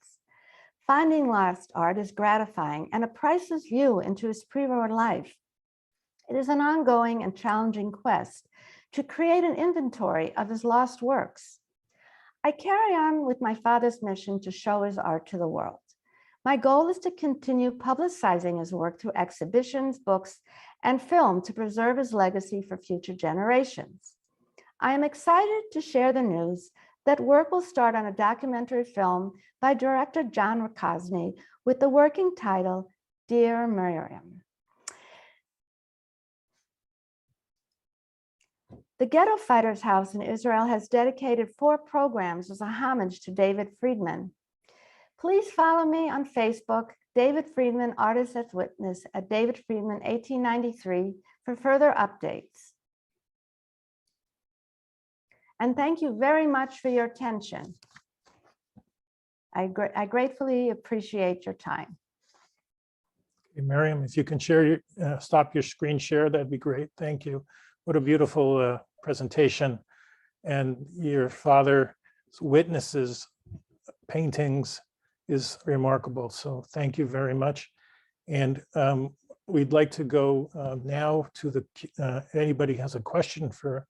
Finding lost art is gratifying and a priceless view into his pre-war life. It is an ongoing and challenging quest to create an inventory of his lost works. I carry on with my father's mission to show his art to the world. My goal is to continue publicizing his work through exhibitions, books, and film to preserve his legacy for future generations. I am excited to share the news that work will start on a documentary film by director John Rakosny with the working title, Dear Miriam. The Ghetto Fighters House in Israel has dedicated 4 programs as a homage to David Friedman. Please follow me on Facebook, David Friedman, Artist as Witness, at David Friedman 1893 for further updates. And thank you very much for your attention. I gratefully appreciate your time. Okay, Miriam, if you can share stop your screen share, that'd be great. Thank you. What a beautiful presentation. And your father's witnesses, paintings is remarkable. So thank you very much. And we'd like to go now to the, anybody has a question for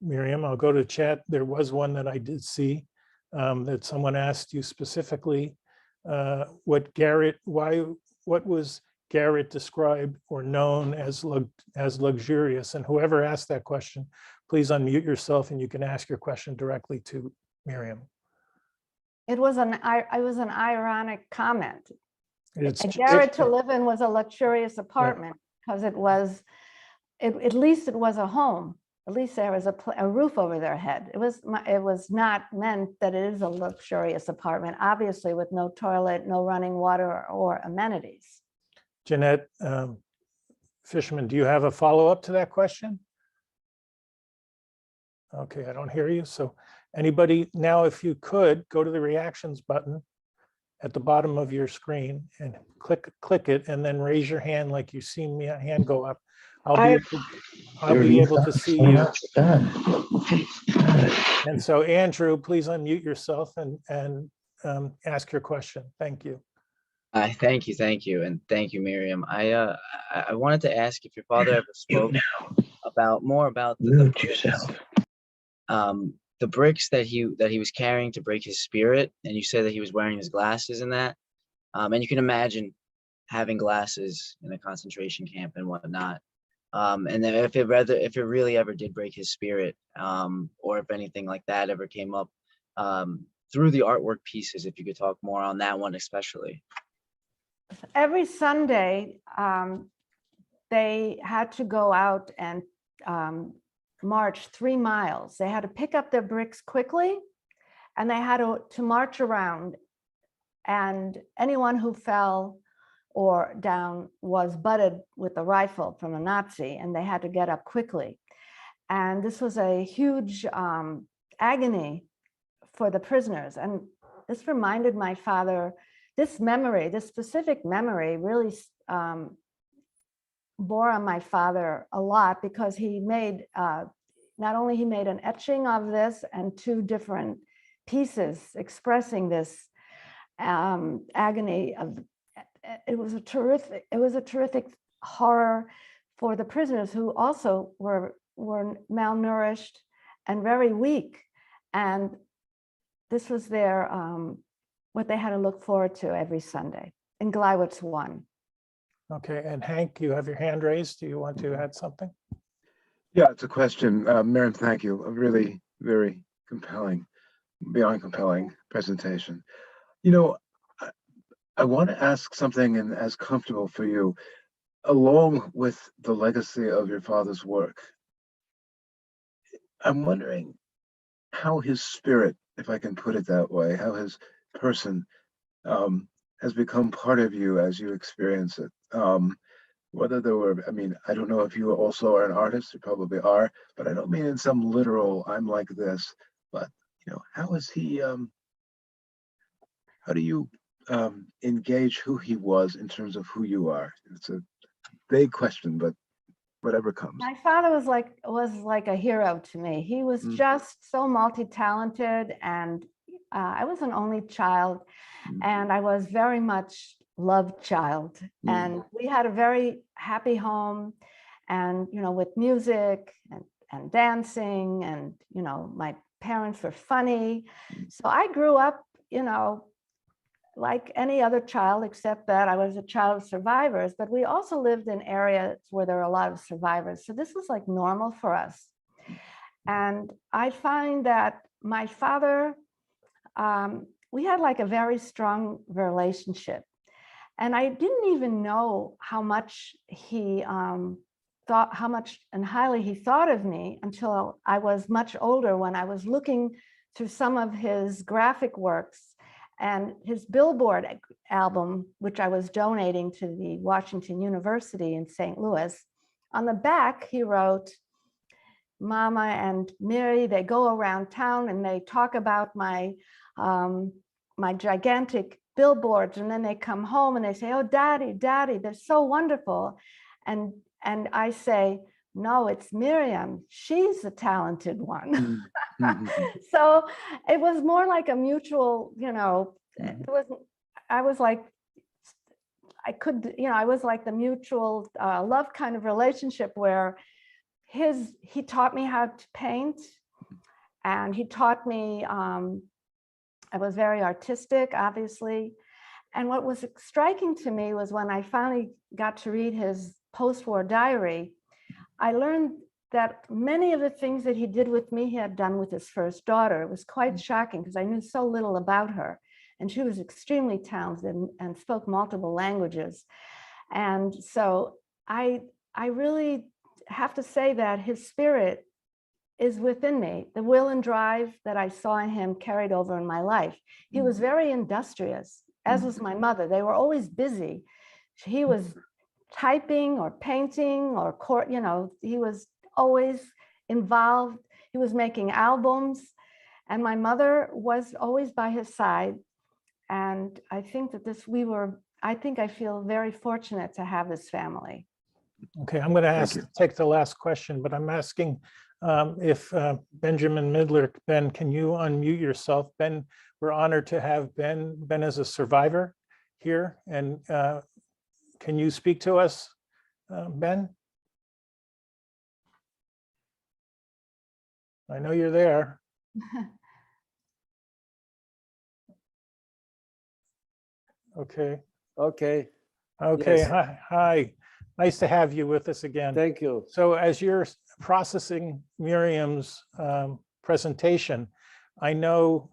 Miriam, I'll go to chat. There was one that I did see that someone asked you specifically what was Garrett described or known as luxurious? And whoever asked that question, please unmute yourself and you can ask your question directly to Miriam. It was an ironic comment. It's, A garret to live in was a luxurious apartment because it was, at least it was a home. At least there was a roof over their head. It was not meant that it is a luxurious apartment, obviously with no toilet, no running water or amenities. Jeanette Fishman, do you have a follow-up to that question? Okay, I don't hear you. So anybody now, if you could go to the reactions button at the bottom of your screen and click it and then raise your hand like you see me a hand go up. I'll be able to see you. And so Andrew, please unmute yourself and ask your question. Thank you. Thank you, and thank you, Miriam. I wanted to ask if your father ever spoke more about the bricks that he was carrying to break his spirit, and you said that he was wearing his glasses in that, and you can imagine having glasses in a concentration camp and whatnot, and then if it really ever did break his spirit, or if anything like that ever came up through the artwork pieces, if you could talk more on that one especially. Every Sunday, they had to go out and march 3 miles. They had to pick up their bricks quickly, and they had to march around, and anyone who fell or down was butted with a rifle from a Nazi, and they had to get up quickly. And this was a huge agony for the prisoners. And this reminded my father, this specific memory really bore on my father a lot, because he made, not only he made an etching of this and 2 different pieces expressing this agony of, it was a terrific horror for the prisoners, who also were malnourished and very weak. And this was their, what they had to look forward to every Sunday in Gleiwitz 1. Okay, and Hank, you have your hand raised. Do you want to add something? Yeah, it's a question. Miriam, thank you. A really very compelling, beyond compelling presentation. You know, I want to ask something, and as comfortable for you, along with the legacy of your father's work. I'm wondering how his spirit, if I can put it that way, how his person has become part of you as you experience it. Whether there were, I mean, I don't know if you also are an artist, you probably are, but I don't mean in some literal, I'm like this, but, you know, how is he, how do you engage who he was in terms of who you are? It's a vague question, but whatever comes. My father was like a hero to me. He was just so multi-talented, and I was an only child, and I was very much loved child. And we had a very happy home, and, you know, with music and dancing, and, you know, my parents were funny. So I grew up, you know, like any other child, except that I was a child of survivors, but we also lived in areas where there are a lot of survivors. So this was like normal for us. And I find that my father, we had like a very strong relationship. And I didn't even know how much he thought, how much and highly he thought of me, until I was much older, when I was looking through some of his graphic works and his billboard album, which I was donating to the Washington University in St. Louis. On the back, he wrote, "Mama and Mary, they go around town and they talk about my my gigantic billboards, and then they come home and they say, 'Oh, Daddy, Daddy, they're so wonderful.' And I say, 'No, it's Miriam. She's the talented one.'" So it was more like a mutual, you know, it wasn't, I was like, I could, you know, I was like the mutual love kind of relationship, where he taught me how to paint, and he taught me, I was very artistic, obviously. And what was striking to me was when I finally got to read his post-war diary, I learned that many of the things that he did with me, he had done with his first daughter. It was quite shocking because I knew so little about her. And she was extremely talented and spoke multiple languages. And so I really have to say that his spirit is within me. The will and drive that I saw in him carried over in my life. He was very industrious, as was my mother. They were always busy. He was typing or painting or he was always involved. He was making albums, and my mother was always by his side. And I think that I feel very fortunate to have this family. Okay, I'm going to take the last question, but I'm asking if Benjamin Midler, Ben, can you unmute yourself? Ben, we're honored to have Ben. Ben is a survivor here, and can you speak to us, Ben? I know you're there. Okay. Okay. Okay. Yes. Hi. Nice to have you with us again. Thank you. So as you're processing Miriam's presentation, I know,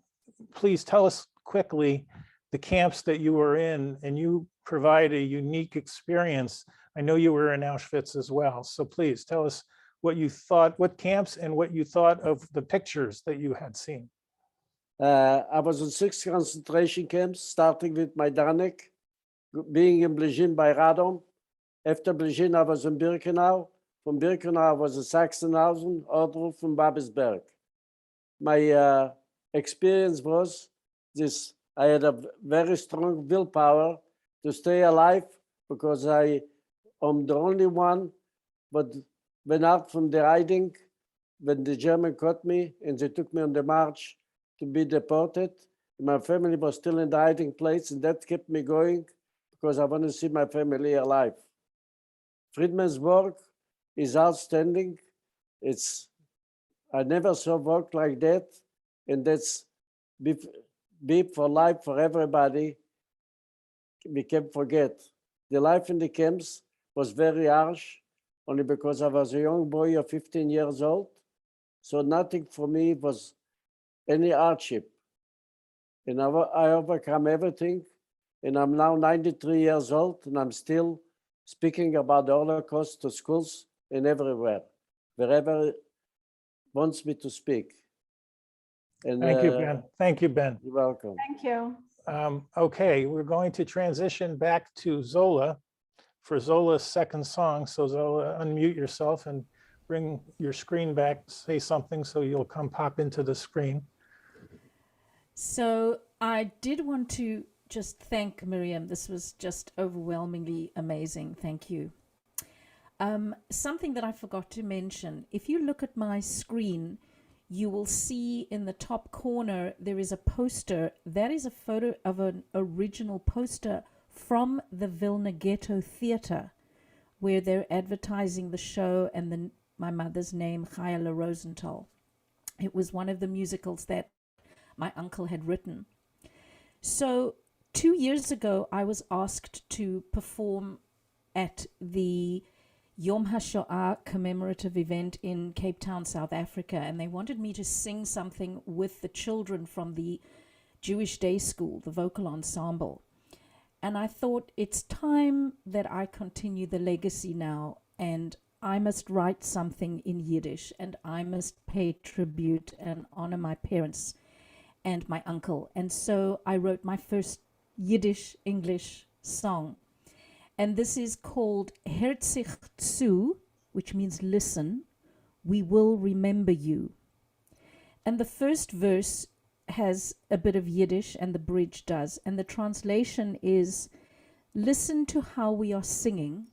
please tell us quickly the camps that you were in, and you provide a unique experience. I know you were in Auschwitz as well. So please tell us what you thought, what camps and what you thought of the pictures that you had seen. I was in 6 concentration camps, starting with Majdanek, being in Blizhin by Radom. After Blizhin, I was in Birkenau. From Birkenau, I was in Sachsenhausen, Ordruf, and Babelsberg. My experience was this: I had a very strong willpower to stay alive because I am the only one but went out from the hiding when the German caught me and they took me on the march to be deported. My family was still in the hiding place, and that kept me going because I want to see my family alive. Friedman's work is outstanding. I never saw work like that, and that's be for life for everybody. We can't forget. The life in the camps was very harsh, only because I was a young boy of 15 years old. So nothing for me was any hardship. And I overcome everything. And I'm now 93 years old, and I'm still speaking about the Holocaust to schools and everywhere, wherever wants me to speak. And Thank you, Ben. Thank you, Ben. You're welcome. Thank you. Okay, we're going to transition back to Zola for Zola's second song. So Zola, unmute yourself and bring your screen back, say something so you'll come pop into the screen. So I did want to just thank Miriam. This was just overwhelmingly amazing. Thank you. Something that I forgot to mention, if you look at my screen, you will see in the top corner, there is a poster. That is a photo of an original poster from the Vilna Ghetto Theater, where they're advertising the show and my mother's name, Chayla Rosenthal. It was one of the musicals that my uncle had written. So 2 years ago, I was asked to perform at the Yom HaShoah commemorative event in Cape Town, South Africa, and they wanted me to sing something with the children from the Jewish Day School, the vocal ensemble. And I thought, it's time that I continue the legacy now, and I must write something in Yiddish, and I must pay tribute and honor my parents and my uncle. And so I wrote my first Yiddish-English song. And this is called Hört sich zu, which means listen, we will remember you. And the first verse has a bit of Yiddish, and the bridge does. And the translation is, listen to how we are singing.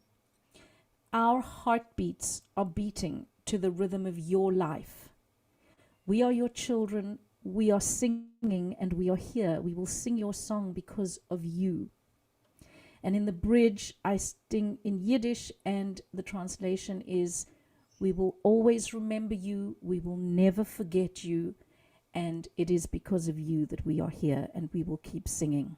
Our heartbeats are beating to the rhythm of your life. We are your children, we are singing, and we are here. We will sing your song because of you. And in the bridge, I sing in Yiddish, and the translation is, we will always remember you, we will never forget you, and it is because of you that we are here, and we will keep singing.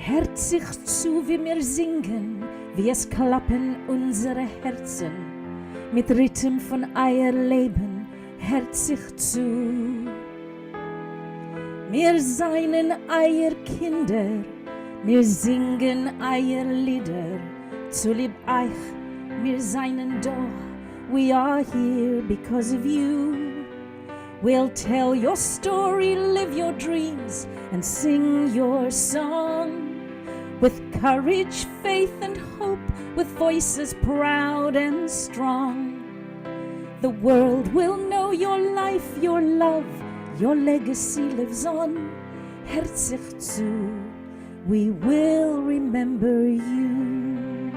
Hört sich zu, wie wir singen, wie es klappen unsere Herzen. Mit Rhythm von euer Leben, hört sich zu. Wir seien euer Kinder, wir singen euer Lieder. Zu lieb euch, wir seien doch. We are here because of you. We'll tell your story, live your dreams, and sing your song. With courage, faith, and hope, with voices proud and strong. The world will know your life, your love, your legacy lives on. Hört sich zu, we will remember you.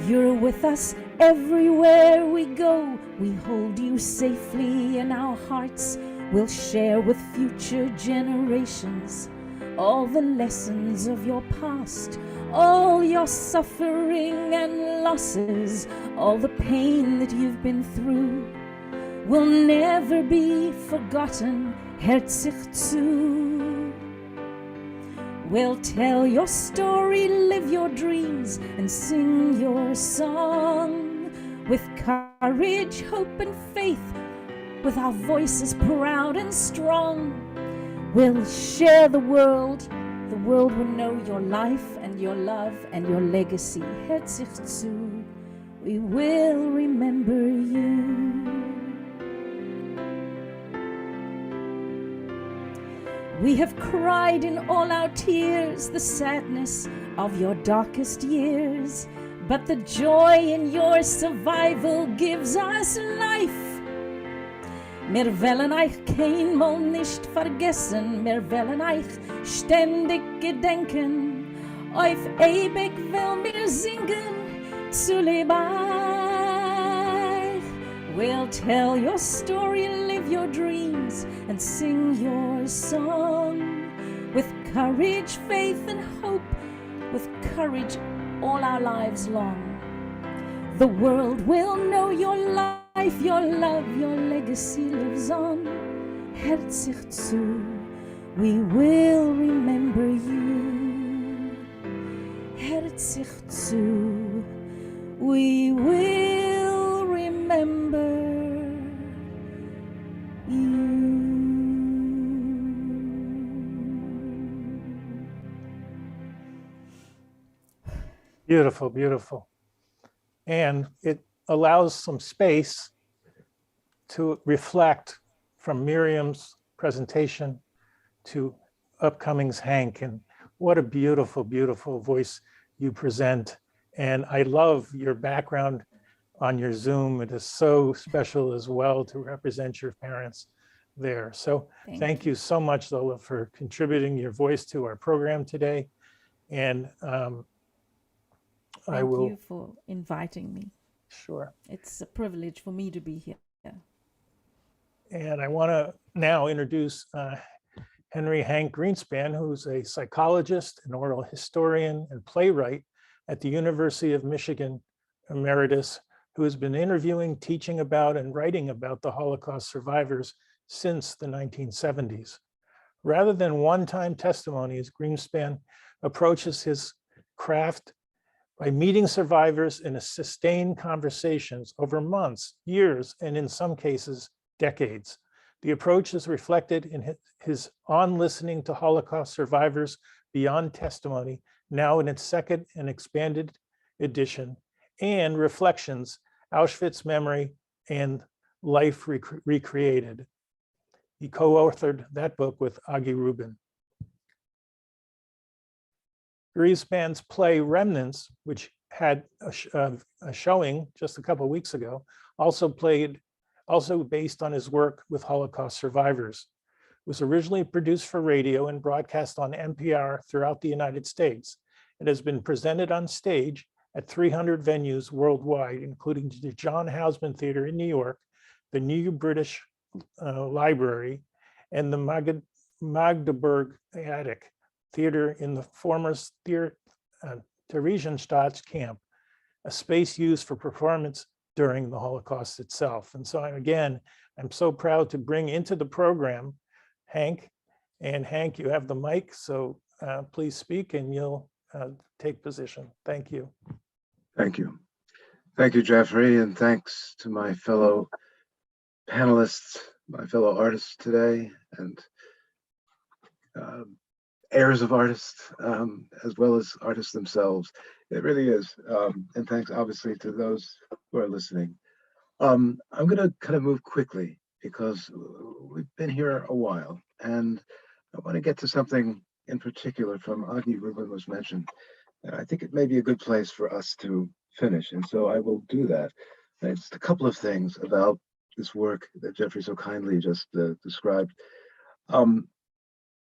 You're with us everywhere we go. We hold you safely in our hearts. We'll share with future generations all the lessons of your past, all your suffering and losses, all the pain that you've been through will never be forgotten. Hört sich zu. We'll tell your story, live your dreams, and sing your song. With courage, hope, and faith, with our voices proud and strong. We'll share the world will know your life and your love and your legacy. Hört sich zu, we will remember you. We have cried in all our tears the sadness of your darkest years, but the joy in your survival gives us life. Wir wollen euch keinmal nicht vergessen, wir wollen euch ständig gedenken. Auf ewig will wir singen zu lieb euch. We'll tell your story, live your dreams, and sing your song. With courage, faith, and hope, with courage all our lives long. The world will know your life, your love, your legacy lives on. Hört sich zu, we will remember you. Hört sich zu, we will remember you. Beautiful, beautiful. And it allows some space to reflect from Miriam's presentation to upcoming's Hank. And what a beautiful, beautiful voice you present. And I love your background on your Zoom. It is so special as well to represent your parents there. So thank you so much, Zola, for contributing your voice to our program today. And Thank you for inviting me. Sure. It's a privilege for me to be here. And I want to now introduce Henry Hank Greenspan, who's a psychologist, an oral historian, and playwright at the University of Michigan Emeritus, who has been interviewing, teaching about, and writing about the Holocaust survivors since the 1970s. Rather than one-time testimonies, Greenspan approaches his craft by meeting survivors in sustained conversations over months, years, and in some cases, decades. The approach is reflected in his On Listening to Holocaust Survivors Beyond Testimony, now in its second and expanded edition, and Reflections, Auschwitz Memory and Life Recreated. He co-authored that book with Agi Rubin. Greenspan's play Remnants, which had a showing just a couple of weeks ago, also based on his work with Holocaust survivors. It was originally produced for radio and broadcast on NPR throughout the United States. It has been presented on stage at 300 venues worldwide, including the John Houseman Theater in New York, the New British Library, and the Magdeburg Attic Theater in the former Theresienstadt camp, a space used for performance during the Holocaust itself. And so I'm so proud to bring into the program Hank And Hank, you have the mic, so please speak and you'll take position. Thank you. Thank you. Thank you, Jeffrey, and thanks to my fellow panelists, my fellow artists today, and heirs of artists, as well as artists themselves. It really is. And thanks, obviously, to those who are listening. I'm going to kind of move quickly because we've been here a while, and I want to get to something in particular from Agi Rubin was mentioned. And I think it may be a good place for us to finish, and so I will do that. And just a couple of things about this work that Jeffrey so kindly just described.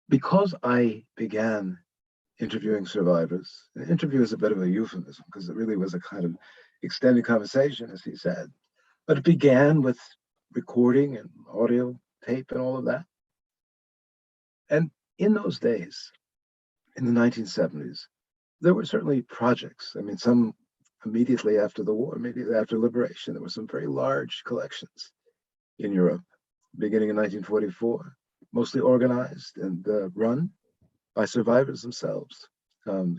Because I began interviewing survivors, an interview is a bit of a euphemism because it really was a kind of extended conversation, as he said. But it began with recording and audio tape and all of that. And in those days, in the 1970s, there were certainly projects. I mean, some immediately after the war, immediately after liberation, there were some very large collections in Europe, beginning in 1944, mostly organized and run by survivors themselves,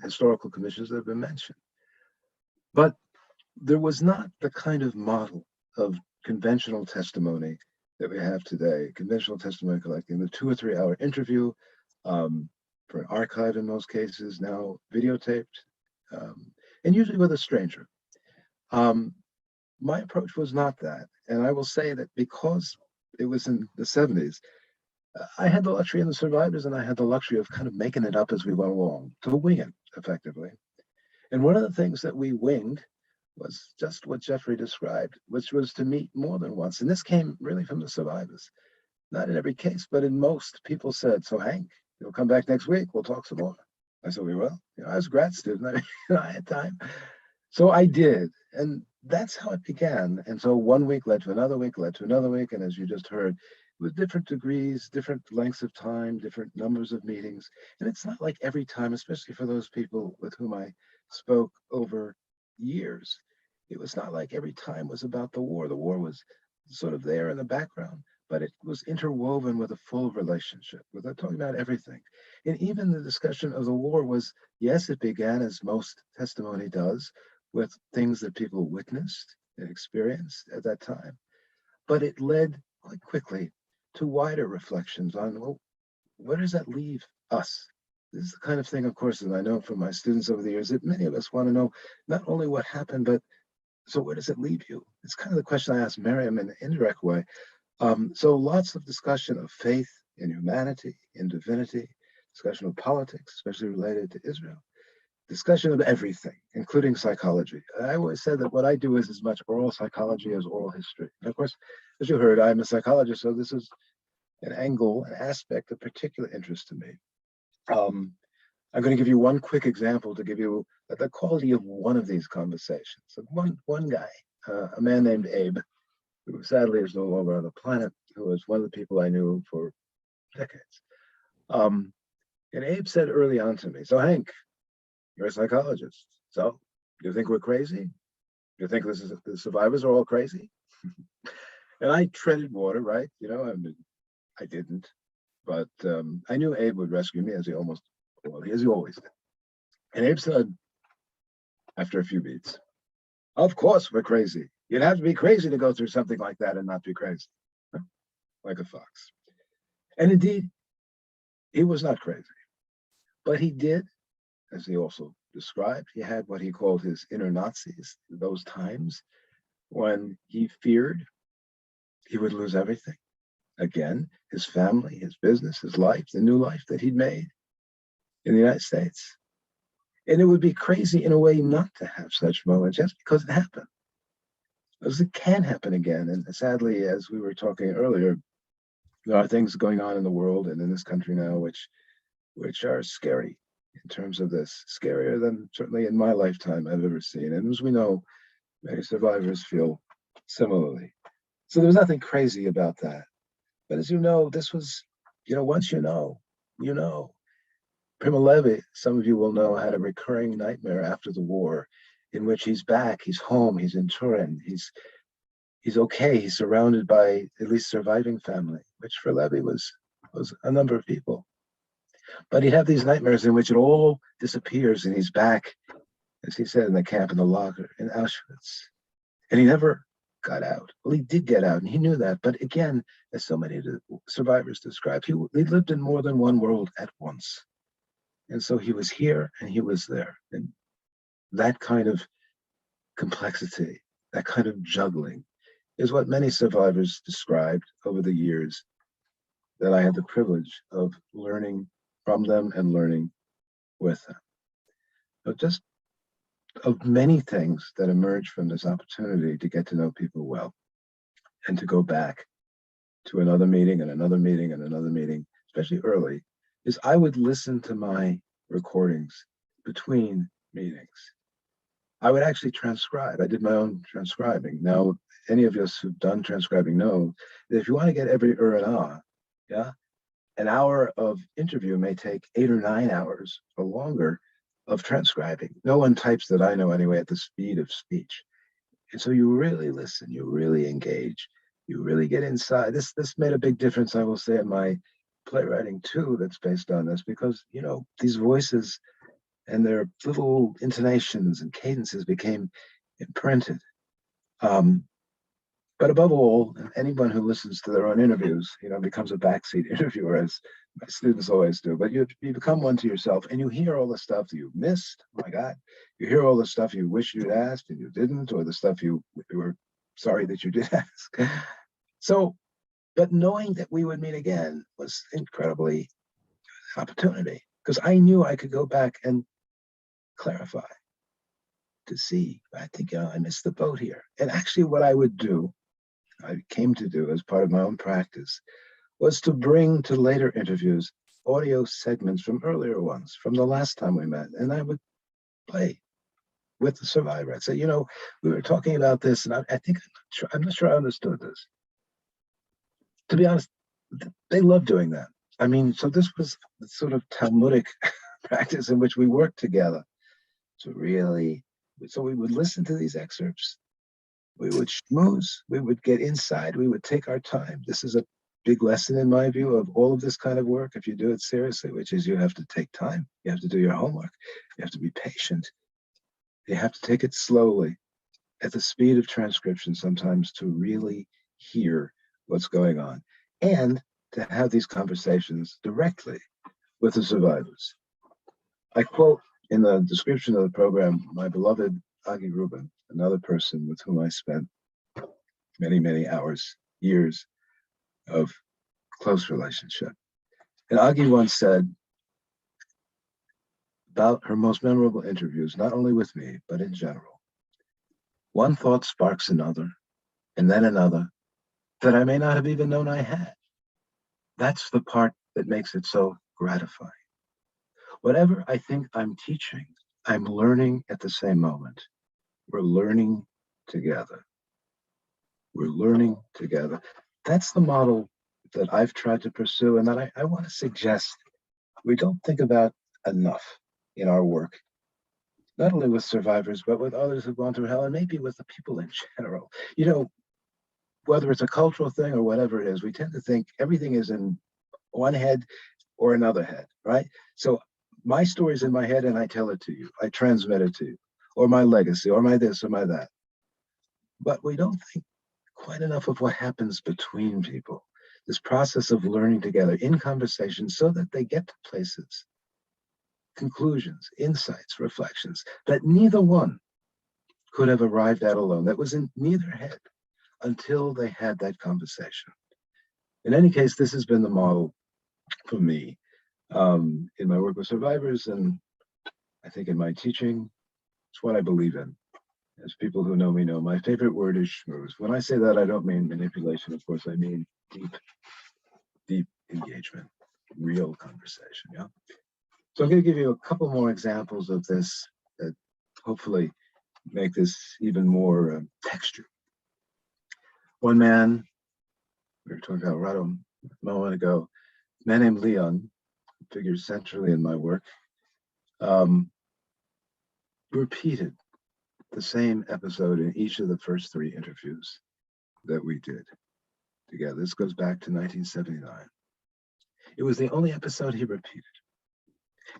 historical commissions that have been mentioned. But there was not the kind of model of conventional testimony that we have today, conventional testimony collecting, the 2 or 3 hour interview for an archive in most cases, now videotaped, and usually with a stranger. My approach was not that. And I will say that because it was in the 70s, I had the luxury in the survivors, and I had the luxury of kind of making it up as we went along, to wing it effectively. And one of the things that we winged was just what Jeffrey described, which was to meet more than once. And this came really from the survivors. Not in every case, but in most. People said, so Hank, you'll come back next week, we'll talk some more. I said, we will. You know, I was a grad student, I had time. So I did, and that's how it began. And so 1 week led to another week, led to another week. And as you just heard, it was different degrees, different lengths of time, different numbers of meetings. And it's not like every time, especially for those people with whom I spoke over years, it was not like every time was about the war. The war was sort of there in the background, but it was interwoven with a full relationship. We're talking about everything. And even the discussion of the war was, yes, it began, as most testimony does, with things that people witnessed and experienced at that time. But it led quite quickly to wider reflections on, well, where does that leave us? This is the kind of thing, of course, that I know from my students over the years, that many of us want to know not only what happened, but so where does it leave you? It's kind of the question I asked Miriam in an indirect way. So lots of discussion of faith in humanity, in divinity, discussion of politics, especially related to Israel, discussion of everything, including psychology. I always said that what I do is as much oral psychology as oral history. And of course, as you heard, I'm a psychologist, so this is an angle, an aspect of particular interest to me. I'm going to give you one quick example to give you the quality of one of these conversations. So one guy, a man named Abe, who sadly is no longer on the planet, who was one of the people I knew for decades. And Abe said early on to me, so Hank, you're a psychologist. So do you think we're crazy? Do you think the survivors are all crazy? And I treaded water, right? You know, I mean, I didn't, but I knew Abe would rescue me, as he always did. And Abe said, after a few beats, of course we're crazy. You'd have to be crazy to go through something like that and not be crazy, huh? Like a fox. And indeed, he was not crazy, but he did, as he also described, he had what he called his inner Nazis, those times when he feared he would lose everything. Again, his family, his business, his life, the new life that he'd made in the United States. And it would be crazy in a way not to have such moments just because it happened. Because it can happen again. And sadly, as we were talking earlier, there are things going on in the world and in this country now which are scary in terms of this, scarier than certainly in my lifetime I've ever seen. And as we know, many survivors feel similarly. So there was nothing crazy about that. But as you know, this was, once you know. Primo Levi, some of you will know, had a recurring nightmare after the war in which he's back, he's home, he's in Turin, he's okay, he's surrounded by at least surviving family, which for Levi was a number of people. But he'd have these nightmares in which it all disappears and he's back, as he said, in the camp in the locker in Auschwitz. And he never got out. Well, he did get out and he knew that. But again, as so many survivors described, he lived in more than one world at once. And so he was here and he was there. And that kind of complexity, that kind of juggling is what many survivors described over the years that I had the privilege of learning from them and learning with them. But just of many things that emerged from this opportunity to get to know people well and to go back to another meeting and another meeting and another meeting, especially early, is I would listen to my recordings between meetings. I would actually transcribe. I did my own transcribing. Now, any of us who've done transcribing know that if you want to get every and ah, yeah, an hour of interview may take 8 or 9 hours or longer of transcribing. No one types that I know anyway at the speed of speech. And so you really listen, you really engage, you really get inside. This made a big difference, I will say, in my playwriting too, that's based on this, because, you know, these voices and their little intonations and cadences became imprinted. But above all, anyone who listens to their own interviews, you know, becomes a backseat interviewer, as my students always do. But you become one to yourself, and you hear all the stuff that you missed. Oh my God, you hear all the stuff you wish you'd asked and you didn't, or the stuff you were sorry that you did ask. So, but knowing that we would meet again was incredibly opportunity, because I knew I could go back and clarify to see, I think, you know, I missed the boat here. And actually what I would do, I came to do as part of my own practice, was to bring to later interviews audio segments from earlier ones, from the last time we met. And I would play with the survivor. I'd say, you know, we were talking about this, and I think, I'm not sure I understood this. To be honest, they love doing that. I mean, so this was the sort of Talmudic practice in which we worked together to really, so we would listen to these excerpts, we would schmooze, we would get inside, we would take our time. This is a big lesson in my view of all of this kind of work, if you do it seriously, which is you have to take time, you have to do your homework, you have to be patient, you have to take it slowly at the speed of transcription sometimes to really hear what's going on and to have these conversations directly with the survivors. I quote in the description of the program my beloved Agi Rubin, another person with whom I spent many, many hours, years of close relationship. And Agi once said about her most memorable interviews, not only with me, but in general, one thought sparks another, and then another, that I may not have even known I had. That's the part that makes it so gratifying. Whatever I think I'm teaching, I'm learning at the same moment. We're learning together. We're learning together. That's the model that I've tried to pursue, and that I want to suggest we don't think about enough in our work, not only with survivors, but with others who've gone through hell, and maybe with the people in general. You know, whether it's a cultural thing or whatever it is, we tend to think everything is in one head or another head, right? So my story's in my head and I tell it to you, I transmit it to you, or my legacy, or my this, or my that. But we don't think quite enough of what happens between people, this process of learning together in conversation so that they get to places, conclusions, insights, reflections that neither one could have arrived at alone, that was in neither head until they had that conversation. In any case, this has been the model for me in my work with survivors, and I think in my teaching. It's what I believe in. As people who know me know, my favorite word is schmooze. When I say that, I don't mean manipulation, of course, I mean deep engagement, real conversation, yeah? So I'm gonna give you a couple more examples of this that hopefully make this even more textured. One man, we were talking about Radom a moment ago, a man named Leon, figures centrally in my work, repeated the same episode in each of the first 3 interviews that we did together. This goes back to 1979. It was the only episode he repeated.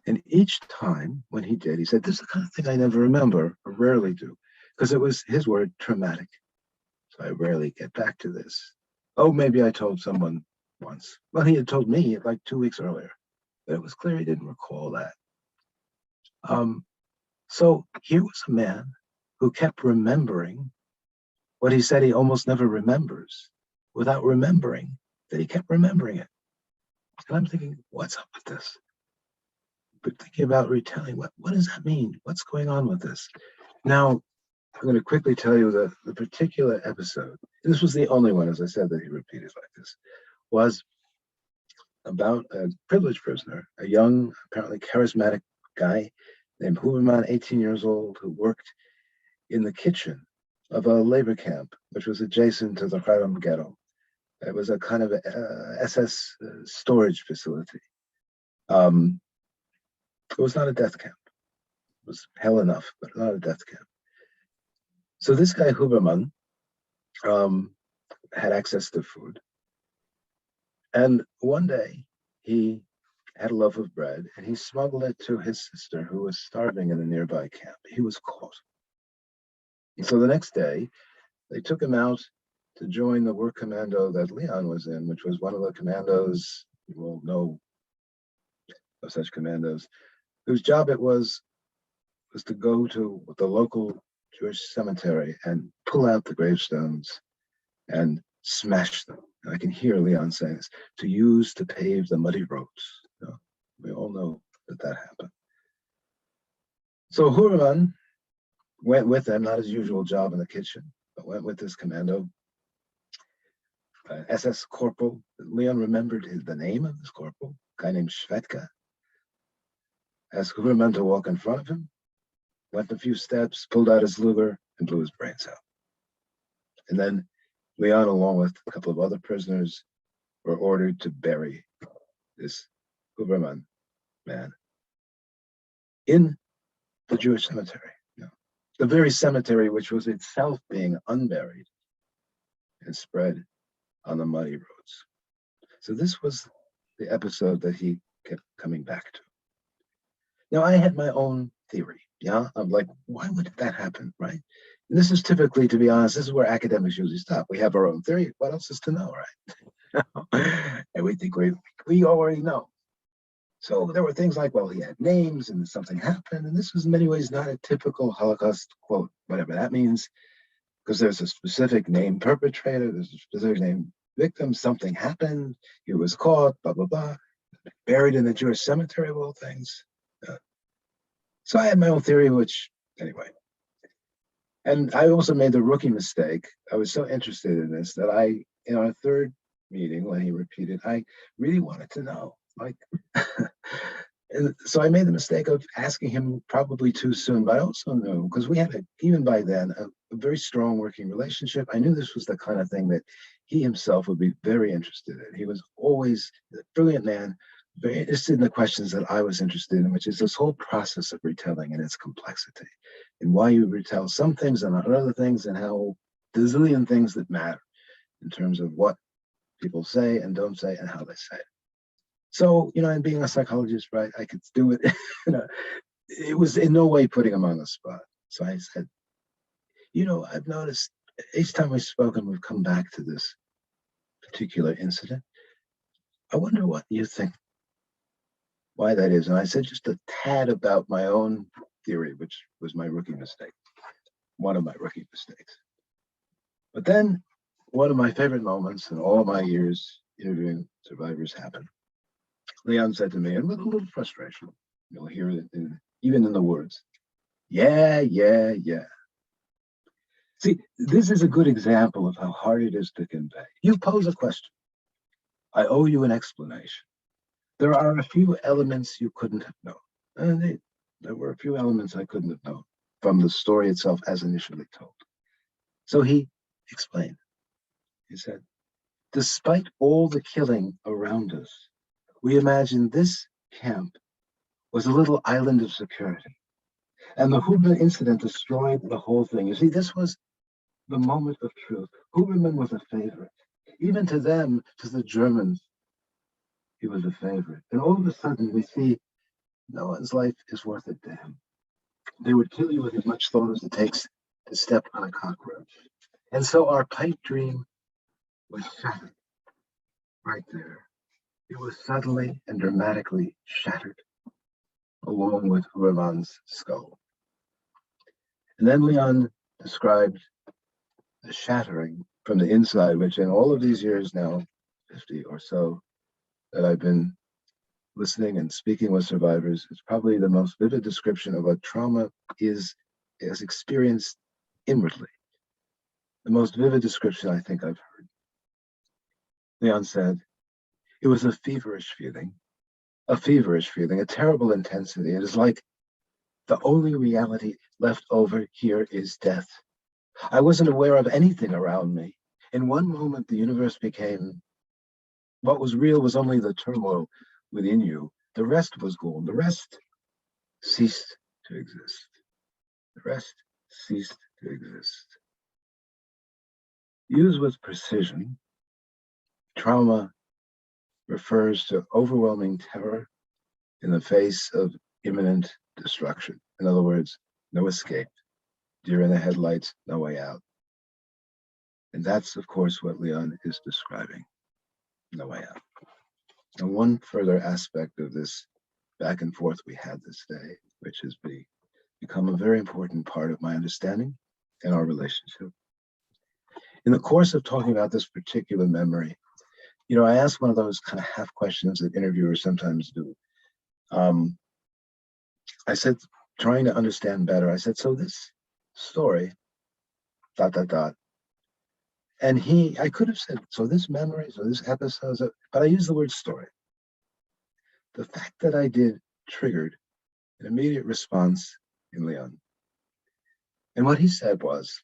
And each time when he did, he said, this is the kind of thing I never remember or rarely do, because it was his word, traumatic. So I rarely get back to this. Oh, maybe I told someone once. Well, he had told me like 2 weeks earlier, but it was clear he didn't recall that. So here was a man who kept remembering what he said he almost never remembers without remembering that he kept remembering it. And I'm thinking, what's up with this? But thinking about retelling, what does that mean? What's going on with this? Now, I'm going to quickly tell you the particular episode. This was the only one, as I said, that he repeated like this, was about a privileged prisoner, a young, apparently charismatic guy named Huberman, 18 years old, who worked in the kitchen of a labor camp, which was adjacent to the Haram ghetto. It was a kind of SS storage facility. It was not a death camp. It was hell enough, but not a death camp. So this guy, Huberman, had access to food. And one day he had a loaf of bread and he smuggled it to his sister who was starving in a nearby camp. He was caught. And so the next day they took him out to join the work commando that Leon was in, which was one of the commandos, you will know of such commandos, whose job it was to go to the local Jewish cemetery and pull out the gravestones and smash them. And I can hear Leon saying this, to use to pave the muddy roads. You know, we all know that happened. So Huberman went with them, not his usual job in the kitchen, but went with this commando, SS corporal. Leon remembered the name of this corporal, a guy named Shvetka. Asked Huberman to walk in front of him, went a few steps, pulled out his Luger, and blew his brains out. And then Leon, along with a couple of other prisoners, were ordered to bury this Huberman man in the Jewish cemetery. You know, the very cemetery which was itself being unburied and spread on the muddy roads. So this was the episode that he kept coming back to. Now, I had my own theory, yeah, of like, why would that happen, right? And this is typically, to be honest, this is where academics usually stop. We have our own theory. What else is to know, right? And we think we already know. So there were things like, well, he had names and something happened. And this was in many ways not a typical Holocaust quote, whatever that means, because there's a specific name perpetrator, there's a specific name victim, something happened, he was caught, blah, blah, blah, buried in the Jewish cemetery of all things. So I had my own theory, which, anyway. And I also made the rookie mistake. I was so interested in this that in our third meeting, when he repeated, I really wanted to know, like, and so I made the mistake of asking him probably too soon, but I also knew, because we had, even by then, a very strong working relationship. I knew this was the kind of thing that he himself would be very interested in. He was always a brilliant man, very interested in the questions that I was interested in, which is this whole process of retelling and its complexity, and why you retell some things and not other things, and how there's a zillion things that matter in terms of what people say and don't say and how they say it. So, you know, and being a psychologist, right, I could do it. You know, it was in no way putting him on the spot. So I said, you know, I've noticed each time we've spoken, we've come back to this particular incident. I wonder what you think, why that is. And I said just a tad about my own theory, which was my rookie mistake, one of my rookie mistakes. But then one of my favorite moments in all my years interviewing survivors happened. Leon said to me, and with a little frustration, you'll hear it even in the words, yeah. See, this is a good example of how hard it is to convey. You pose a question. I owe you an explanation. There are a few elements you couldn't have known. And there were a few elements I couldn't have known from the story itself as initially told. So he explained. He said, despite all the killing around us, we imagined this camp was a little island of security. And the Huberman incident destroyed the whole thing. You see, this was the moment of truth. Huberman was a favorite. Even to them, to the Germans, he was a favorite. And all of a sudden, we see No one's life is worth a damn. They would kill you with as much thought as it takes to step on a cockroach. And so our pipe dream was shattered right there. It was suddenly and dramatically shattered, along with Hurman's skull. And then Leon described the shattering from the inside, which in all of these years now, 50 or so, that I've been listening and speaking with survivors, is probably the most vivid description of what trauma is experienced inwardly. The most vivid description I think I've heard. Leon said, it was a feverish feeling, a terrible intensity. It is like the only reality left over here is death. I wasn't aware of anything around me. In one moment, the universe became, what was real was only the turmoil within you. The rest was gone. The rest ceased to exist. The rest ceased to exist. Used with precision, trauma refers to overwhelming terror in the face of imminent destruction. In other words, no escape, deer in the headlights, no way out. And that's, of course, what Leon is describing, no way out. And one further aspect of this back and forth we had this day, which has become a very important part of my understanding and our relationship. In the course of talking about this particular memory, I asked one of those kind of half questions that interviewers sometimes do. I said, trying to understand better, I said, so this story, ... And I could have said, so this memory, so this episode, but I used the word story. The fact that I did triggered an immediate response in Leon. And what he said was,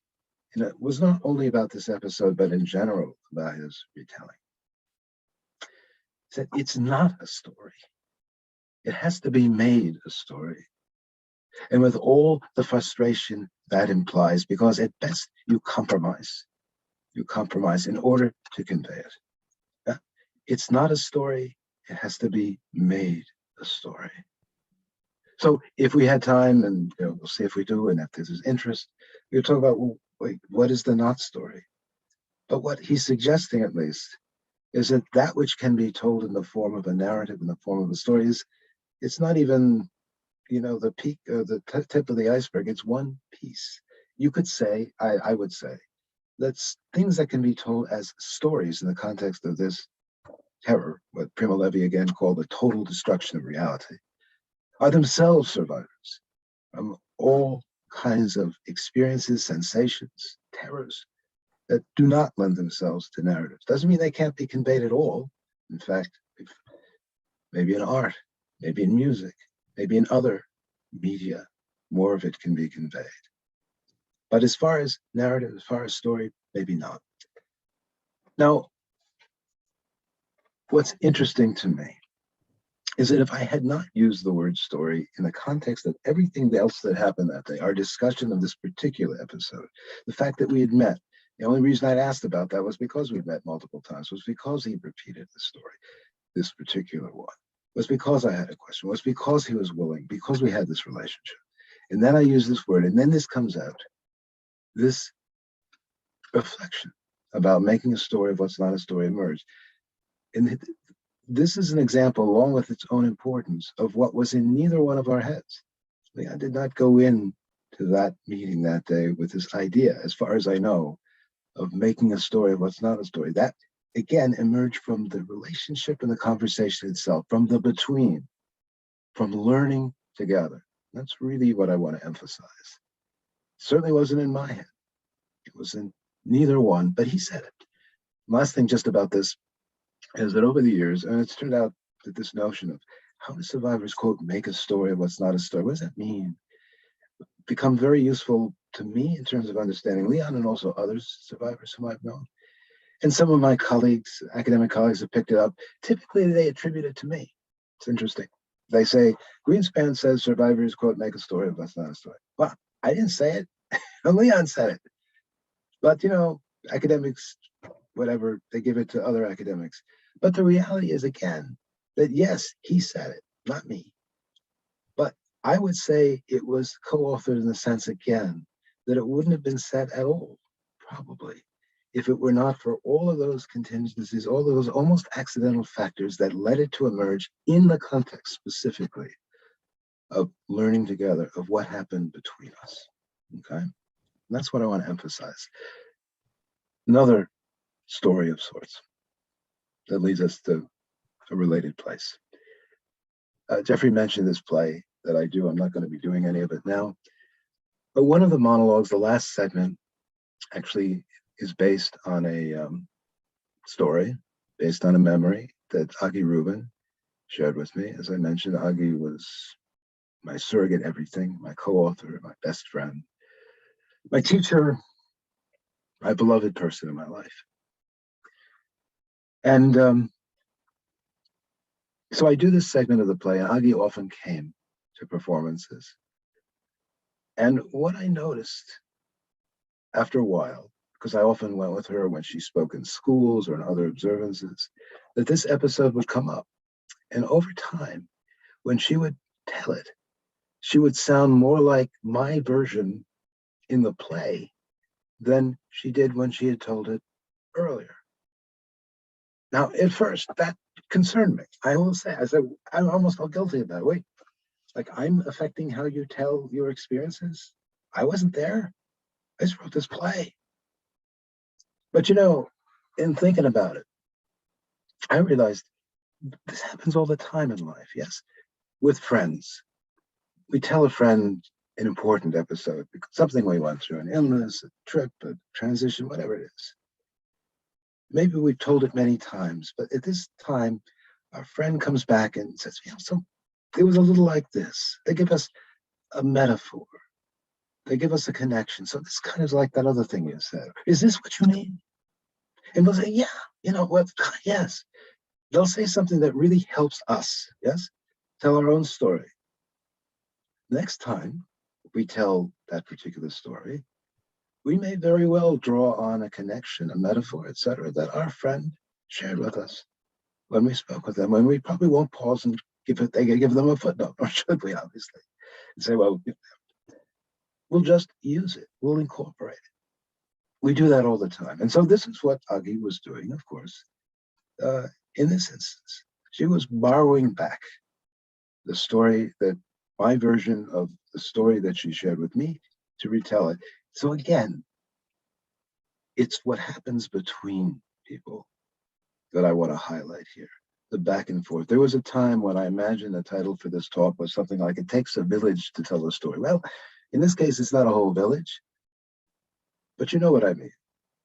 and it was not only about this episode, but in general about his retelling. He said, it's not a story. It has to be made a story. And with all the frustration that implies, because at best you compromise in order to convey it. It's not a story. It has to be made a story. So if we had time, and we'll see if we do, and if there's interest, we'll talk about, well, wait, what is the not story? But what he's suggesting, at least, is that which can be told in the form of a narrative, in the form of a story, it's not even, the peak or the tip of the iceberg. It's one piece. You could say, I would say, that's things that can be told as stories in the context of this terror, what Primo Levi again called the total destruction of reality, are themselves survivors from all kinds of experiences, sensations, terrors that do not lend themselves to narratives. Doesn't mean they can't be conveyed at all. In fact, maybe in art, maybe in music, maybe in other media, more of it can be conveyed. But as far as narrative, as far as story, maybe not. Now, what's interesting to me is that if I had not used the word story in the context of everything else that happened that day, our discussion of this particular episode, the fact that we had met, the only reason I'd asked about that was because we'd met multiple times, was because he repeated the story, this particular one, was because I had a question, was because he was willing, because we had this relationship. And then I use this word, and then this comes out, this reflection about making a story of what's not a story emerged. And this is an example, along with its own importance, of what was in neither one of our heads. I did not go in to that meeting that day with this idea, as far as I know, of making a story of what's not a story. That, again, emerged from the relationship and the conversation itself, from the between, from learning together. That's really what I want to emphasize. Certainly wasn't in my head. It was in neither one, but he said it. Last thing just about this is that over the years, and it's turned out that this notion of how do survivors, quote, make a story of what's not a story, what does that mean? Become very useful to me in terms of understanding Leon and also other survivors whom I've known. And some of my colleagues, academic colleagues, have picked it up. Typically, they attribute it to me. It's interesting. They say, Greenspan says survivors, quote, make a story of what's not a story. Well, I didn't say it. Leon said it. But, academics, whatever, they give it to other academics. But the reality is, again, that yes, he said it, not me. I would say it was co-authored in the sense, again, that it wouldn't have been set at all, probably, if it were not for all of those contingencies, all of those almost accidental factors that led it to emerge in the context specifically of learning together, of what happened between us, okay? And that's what I want to emphasize. Another story of sorts that leads us to a related place. Jeffrey mentioned this play that I do. I'm not going to be doing any of it now. But one of the monologues, the last segment, actually is based on a story, based on a memory that Agi Rubin shared with me. As I mentioned, Agi was my surrogate everything, my co-author, my best friend, my teacher, my beloved person in my life. And so I do this segment of the play, and Agi often came to performances. And what I noticed after a while, because I often went with her when she spoke in schools or in other observances, that this episode would come up. And over time, when she would tell it, she would sound more like my version in the play than she did when she had told it earlier. Now, at first, that concerned me. I will say, I said, I almost felt guilty about it. Wait, like I'm affecting how you tell your experiences? I wasn't there. I just wrote this play. But you know, in thinking about it, I realized this happens all the time in life, yes? With friends. We tell a friend an important episode, something we went through, an illness, a trip, a transition, whatever it is. Maybe we've told it many times, but at this time, our friend comes back and says, you know, so it was a little like this. They give us a metaphor. They give us a connection. So this kind of like that other thing you said. Is this what you mean? And we'll say, yeah, you know what? Yes. They'll say something that really helps us, yes? Tell our own story. Next time we tell that particular story, we may very well draw on a connection, a metaphor, etc., that our friend shared with us when we spoke with them, when we probably won't pause and give them a footnote, or should we, obviously, and say, well, we'll just use it, we'll incorporate it. We do that all the time. And so this is what Agi was doing, of course, in this instance. She was borrowing back the story that my version of the story that she shared with me to retell it. So again, it's what happens between people that I want to highlight here, the back and forth. There was a time when I imagined the title for this talk was something like, it takes a village to tell a story. Well, in this case, it's not a whole village, but you know what I mean.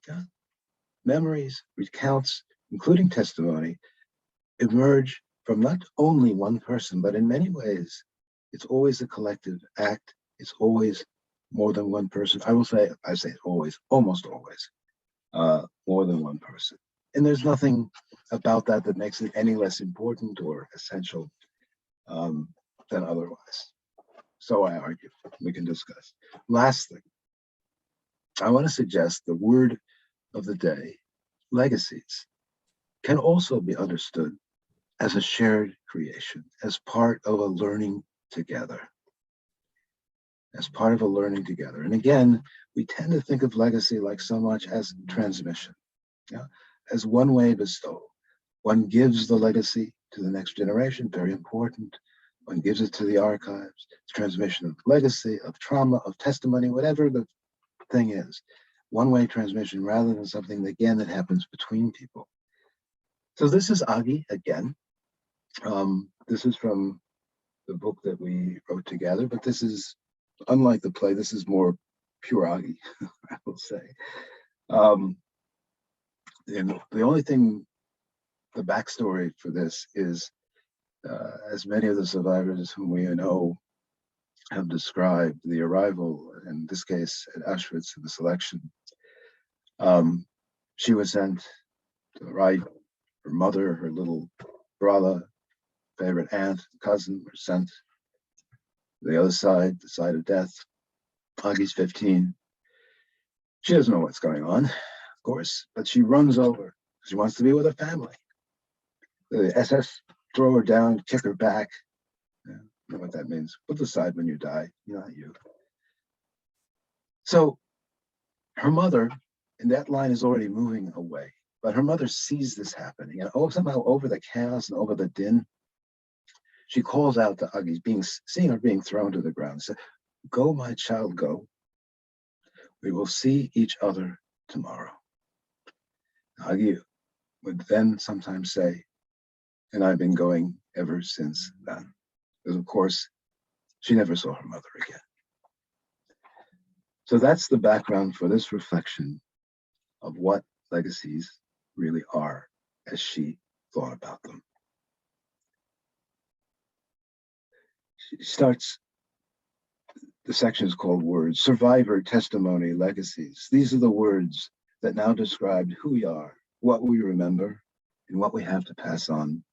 Yeah? Memories, recounts, including testimony, emerge from not only one person, but in many ways, it's always a collective act. It's always more than one person. I say always, almost always, more than one person. And there's nothing about that that makes it any less important or essential than otherwise. So I argue, we can discuss. Last thing, I want to suggest the word of the day, legacies, can also be understood as a shared creation, as part of a learning together. As part of a learning together. And again, we tend to think of legacy like so much as transmission, yeah? As one-way bestowal. One gives the legacy to the next generation, very important. One gives it to the archives. It's transmission of legacy, of trauma, of testimony, whatever the thing is. One-way transmission rather than something, again, that happens between people. So this is Agi again. This is from the book that we wrote together, but this is, unlike the play, this is more pure Agi, I will say. And the only thing, the backstory for this is, as many of the survivors whom we know have described, the arrival, in this case at Auschwitz, in the selection, she was sent to the right. Her mother, her little brother, favorite aunt, cousin were sent to the other side, the side of death. Agi's 15. She doesn't know what's going on, of course, but she runs over. She wants to be with her family. The SS throw her down, kick her back. You know what that means. Put aside when you die, not you. So her mother, and that line is already moving away, but her mother sees this happening, and somehow over the chaos and over the din, she calls out to Agi, seeing her being thrown to the ground, said, "Go, my child, go. We will see each other tomorrow." Agi would then sometimes say, "And I've been going ever since then." Because of course, she never saw her mother again. So that's the background for this reflection of what legacies really are as she thought about them. She starts, the section is called Words, Survivor, Testimony, Legacies. These are the words that now describe who we are, what we remember, and what we have to pass on.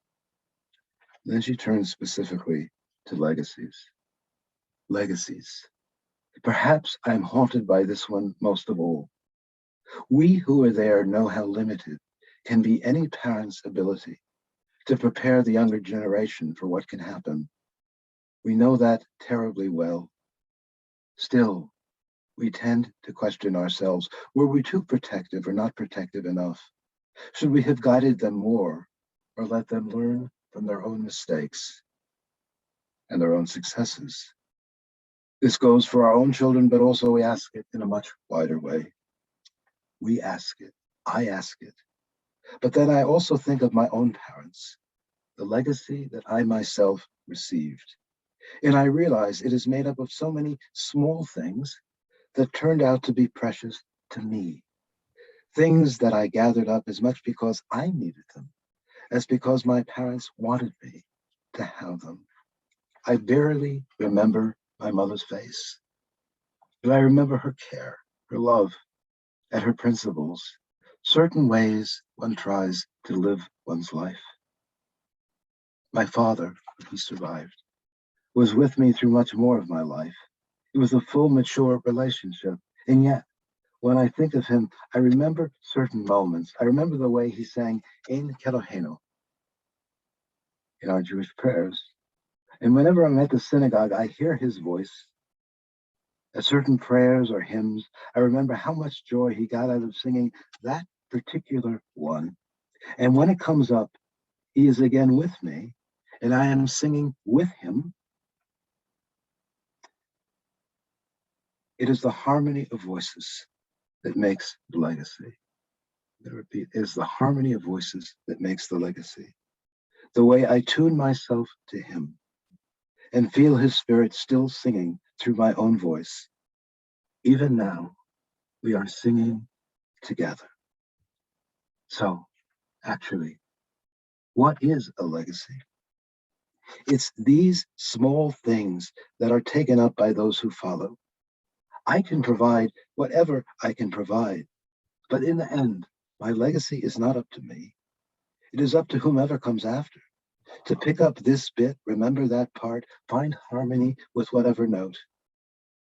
And then she turns specifically to legacies. Legacies. Perhaps I'm haunted by this one most of all. We who are there know how limited can be any parent's ability to prepare the younger generation for what can happen. We know that terribly well. Still, we tend to question ourselves. Were we too protective or not protective enough? Should we have guided them more or let them learn from their own mistakes and their own successes? This goes for our own children, but also we ask it in a much wider way. We ask it, I ask it. But then I also think of my own parents, the legacy that I myself received. And I realize it is made up of so many small things that turned out to be precious to me. Things that I gathered up as much because I needed them as because my parents wanted me to have them. I barely remember my mother's face, but I remember her care, her love, and her principles, certain ways one tries to live one's life. My father, he survived, was with me through much more of my life. It was a full, mature relationship. And yet, when I think of him, I remember certain moments. I remember the way he sang Ein Kelohenu in our Jewish prayers. And whenever I'm at the synagogue, I hear his voice. At certain prayers or hymns, I remember how much joy he got out of singing that particular one. And when it comes up, he is again with me, and I am singing with him. It is the harmony of voices that makes the legacy. I repeat, it is the harmony of voices that makes the legacy. The way I tune myself to him and feel his spirit still singing through my own voice. Even now, we are singing together. So, actually, what is a legacy? It's these small things that are taken up by those who follow. I can provide whatever I can provide, but in the end, my legacy is not up to me. It is up to whomever comes after to pick up this bit, remember that part, find harmony with whatever note,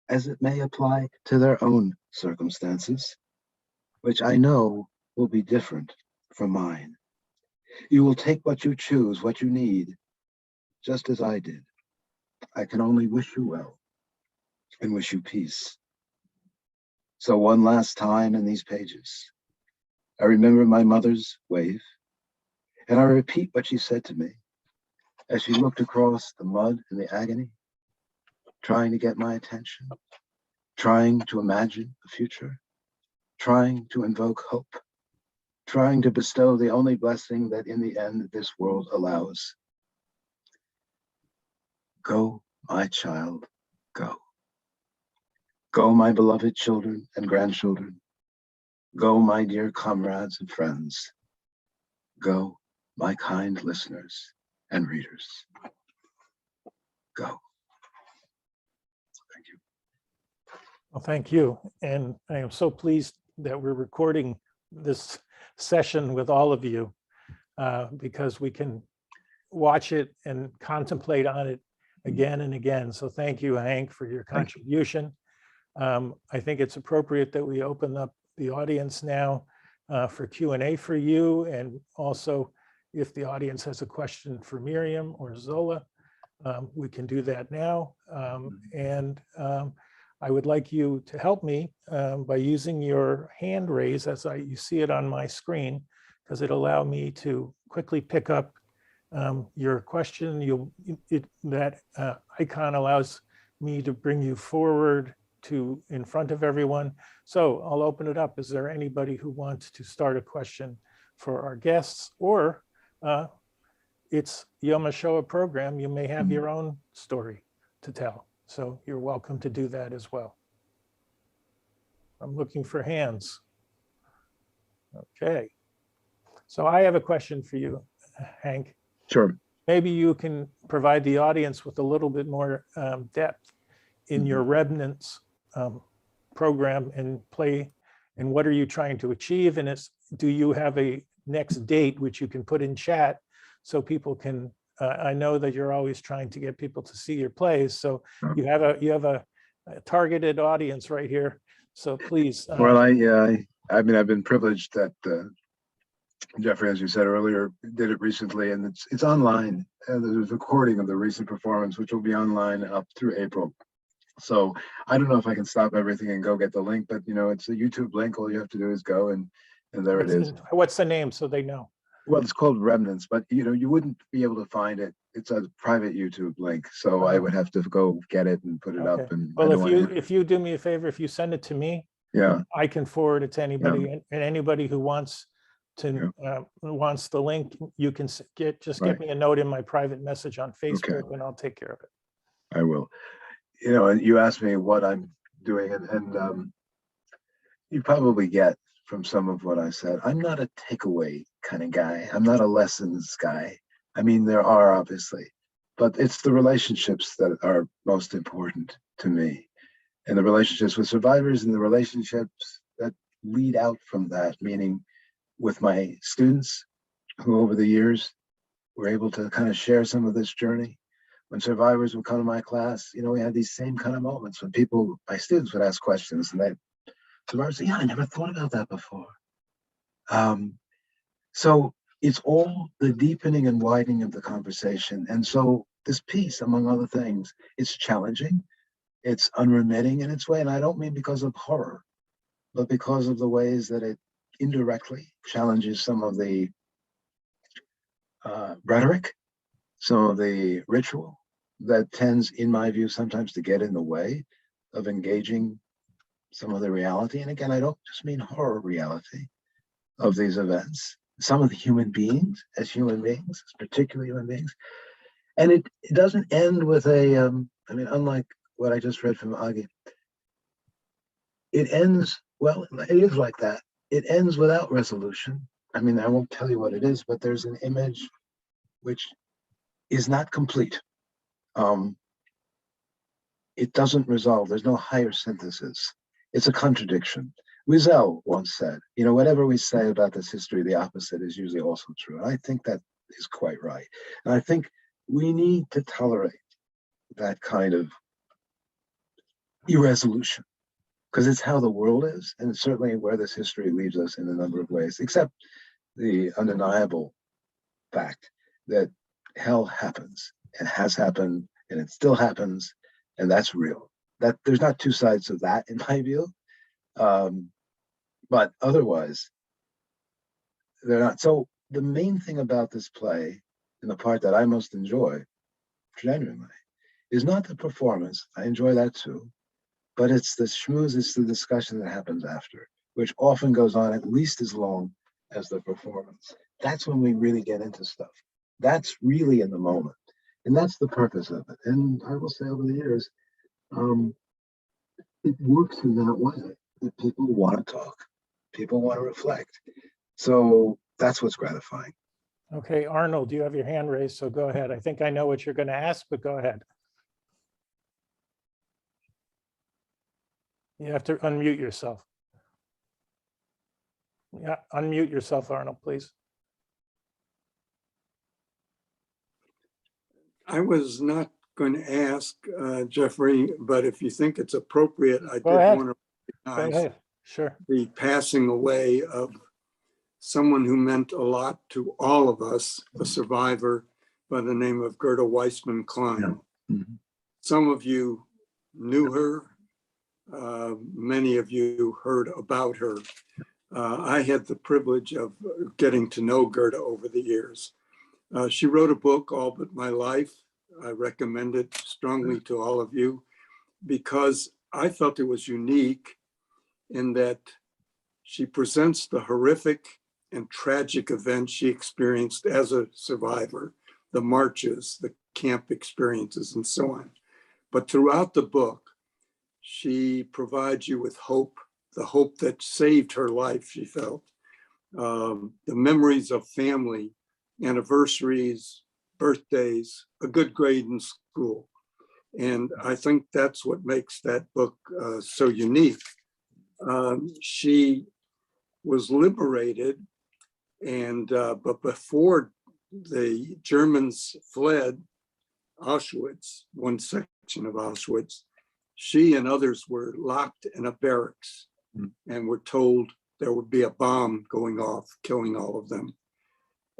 as it may apply to their own circumstances, which I know will be different from mine. You will take what you choose, what you need, just as I did. I can only wish you well and wish you peace. So one last time in these pages, I remember my mother's wave, and I repeat what she said to me as she looked across the mud and the agony, trying to get my attention, trying to imagine a future, trying to invoke hope, trying to bestow the only blessing that in the end this world allows. Go, my child, go. Go, my beloved children and grandchildren. Go, my dear comrades and friends. Go, my kind listeners and readers. Go. Thank you. Well, thank you. And I am so pleased that we're recording this session with all of you because we can watch it and contemplate on it again and again. So thank you, Hank, for your contribution. I think it's appropriate that we open up the audience now for Q&A for you. And also, if the audience has a question for Miriam or Zola, we can do that now. I would like you to help me by using your hand raise as you see it on my screen, because it'll allow me to quickly pick up your question. That icon allows me to bring you forward to in front of everyone. So I'll open it up. Is there anybody who wants to start a question for our guests? Or it's Yom HaShoah program. You may have your own story to tell. So you're welcome to do that as well. I'm looking for hands. Okay. So I have a question for you, Hank. Sure. Maybe you can provide the audience with a little bit more depth in your remnants program and play, and what are you trying to achieve? And do you have a next date which you can put in chat so people can, I know that you're always trying to get people to see your plays, so you have a targeted audience right here. So please. Well, I mean, I've been privileged that Jeffrey, as you said earlier, did it recently, and it's online. There's a recording of the recent performance, which will be online up through April. So I don't know if I can stop everything and go get the link, but it's a YouTube link. All you have to do is go and there it is. What's the name so they know? Well, it's called Remnants, but you wouldn't be able to find it. It's a private YouTube link, so I would have to go get it and put it up. And well, if you do me a favor, if you send it to me, yeah, I can forward it to anybody, and anybody who wants to wants the link, you can get me a note in my private message on Facebook, and I'll take care of it. I will. And you asked me what I'm doing, and you probably get from some of what I said, I'm not a takeaway kind of guy. I'm not a lessons guy. I mean, there are obviously, but it's the relationships that are most important to me, and the relationships with survivors and the relationships that lead out from that, meaning with my students who over the years were able to kind of share some of this journey. When survivors would come to my class, we had these same kind of moments when my students would ask questions, and survivors say, yeah, I never thought about that before. So it's all the deepening and widening of the conversation. And so this piece, among other things, it's challenging, it's unremitting in its way. And I don't mean because of horror, but because of the ways that it indirectly challenges some of the rhetoric, some of the ritual that tends, in my view, sometimes to get in the way of engaging some of the reality. And again, I don't just mean horror reality of these events, some of the human beings as human beings, particularly human beings. And it doesn't end with unlike what I just read from Agi, it ends, well, it is like that. It ends without resolution. I mean, I won't tell you what it is, but there's an image which is not complete. It doesn't resolve. There's no higher synthesis. It's a contradiction. Wiesel once said, whatever we say about this history, the opposite is usually also true. And I think that is quite right. And I think we need to tolerate that kind of irresolution, because it's how the world is, and it's certainly where this history leaves us in a number of ways, except the undeniable fact that hell happens and has happened and it still happens, and that's real. That there's not two sides of that in my view, but otherwise they're not. So the main thing about this play, and the part that I most enjoy genuinely, is not the performance. I enjoy that too, but it's the schmooze, it's the discussion that happens after, which often goes on at least as long as the performance. That's when we really get into stuff. That's really in the moment. And that's the purpose of it. And I will say over the years, it works in that way, that people want to talk, people want to reflect. So that's what's gratifying. Okay, Arnold, you have your hand raised, so go ahead. I think I know what you're going to ask, but go ahead. You have to unmute yourself. Yeah, unmute yourself, Arnold, please. I was not going to ask Jeffrey, but if you think it's appropriate, I did want to recognize the passing away of someone who meant a lot to all of us, a survivor, by the name of Gerda Weissman Klein. Yeah. Mhm. Some of you knew her. Many of you heard about her. I had the privilege of getting to know Gerda over the years. She wrote a book, All But My Life. I recommend it strongly to all of you because I felt it was unique in that she presents the horrific and tragic events she experienced as a survivor, the marches, the camp experiences, and so on. But throughout the book, she provides you with hope, the hope that saved her life, she felt. The memories of family, anniversaries, birthdays, a good grade in school. And I think that's what makes that book so unique. She was liberated, and but before the Germans fled Auschwitz, one section of Auschwitz, she and others were locked in a barracks and were told there would be a bomb going off, killing all of them.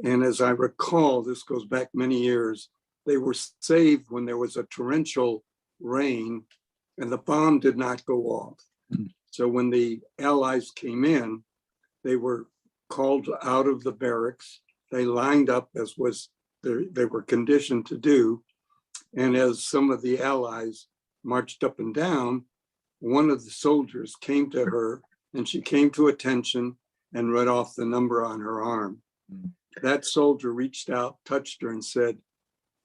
And as I recall, this goes back many years, they were saved when there was a torrential rain and the bomb did not go off. So when the Allies came in, they were called out of the barracks. They lined up as was they were conditioned to do. And as some of the Allies marched up and down, one of the soldiers came to her and she came to attention and read off the number on her arm. That soldier reached out, touched her and said,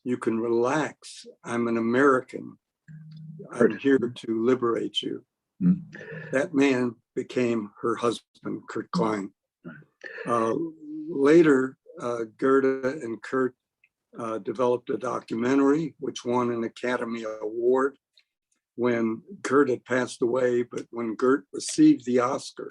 "You can relax. I'm an American. I'm here to liberate you." That man became her husband, Kurt Klein. Later, Gerda and Kurt developed a documentary which won an Academy Award when Kurt had passed away. But when Kurt received the Oscar,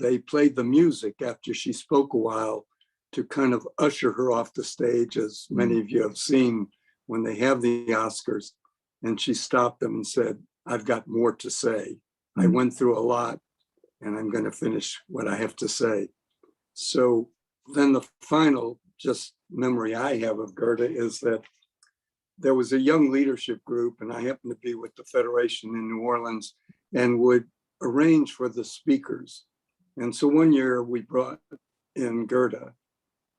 they played the music after she spoke a while to kind of usher her off the stage, as many of you have seen when they have the Oscars. And she stopped them and said, "I've got more to say. I went through a lot and I'm going to finish what I have to say." So then the final just memory I have of Gerda is that there was a young leadership group, and I happened to be with the Federation in New Orleans and would arrange for the speakers. And so one year we brought in Gerda.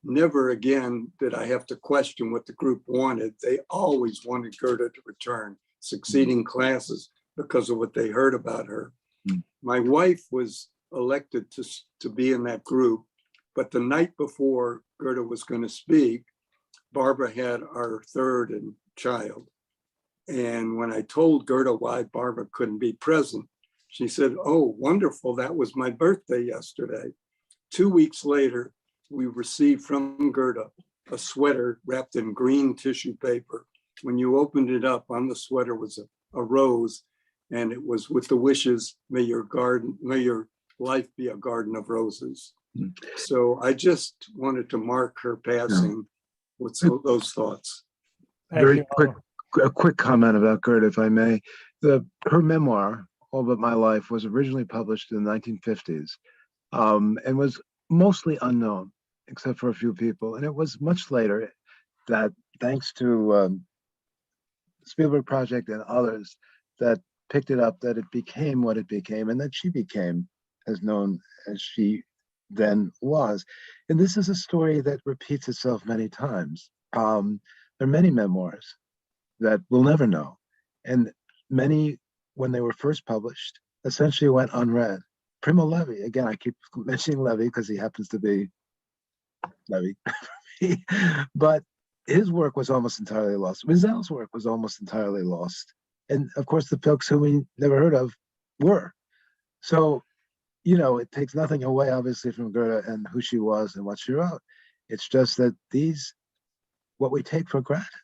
Never again did I have to question what the group wanted. They always wanted Gerda to return succeeding classes because of what they heard about her. My wife was elected to be in that group, but the night before Gerda was going to speak, Barbara had our third child. And when I told Gerda why Barbara couldn't be present, she said, "Oh, wonderful, that was my birthday yesterday." 2 weeks later, we received from Gerda a sweater wrapped in green tissue paper. When you opened it up, on the sweater was a rose, and it was with the wishes, may your life be a garden of roses. So I just wanted to mark her passing with those thoughts. Very quick comment about Gerda, if I may. Her memoir, All But My Life, was originally published in the 1950s and was mostly unknown, except for a few people. And it was much later that, thanks to Spielberg Project and others, that picked it up, that it became what it became, and that she became as known as she then was. And this is a story that repeats itself many times. There are many memoirs that we'll never know. And many, when they were first published, essentially went unread. Primo Levi, again, I keep mentioning Levi because he happens to be Levi, but his work was almost entirely lost. Rizal's work was almost entirely lost. And of course, the folks who we never heard of were. So, you know, it takes nothing away, obviously, from Gerda and who she was and what she wrote. It's just that these, what we take for granted,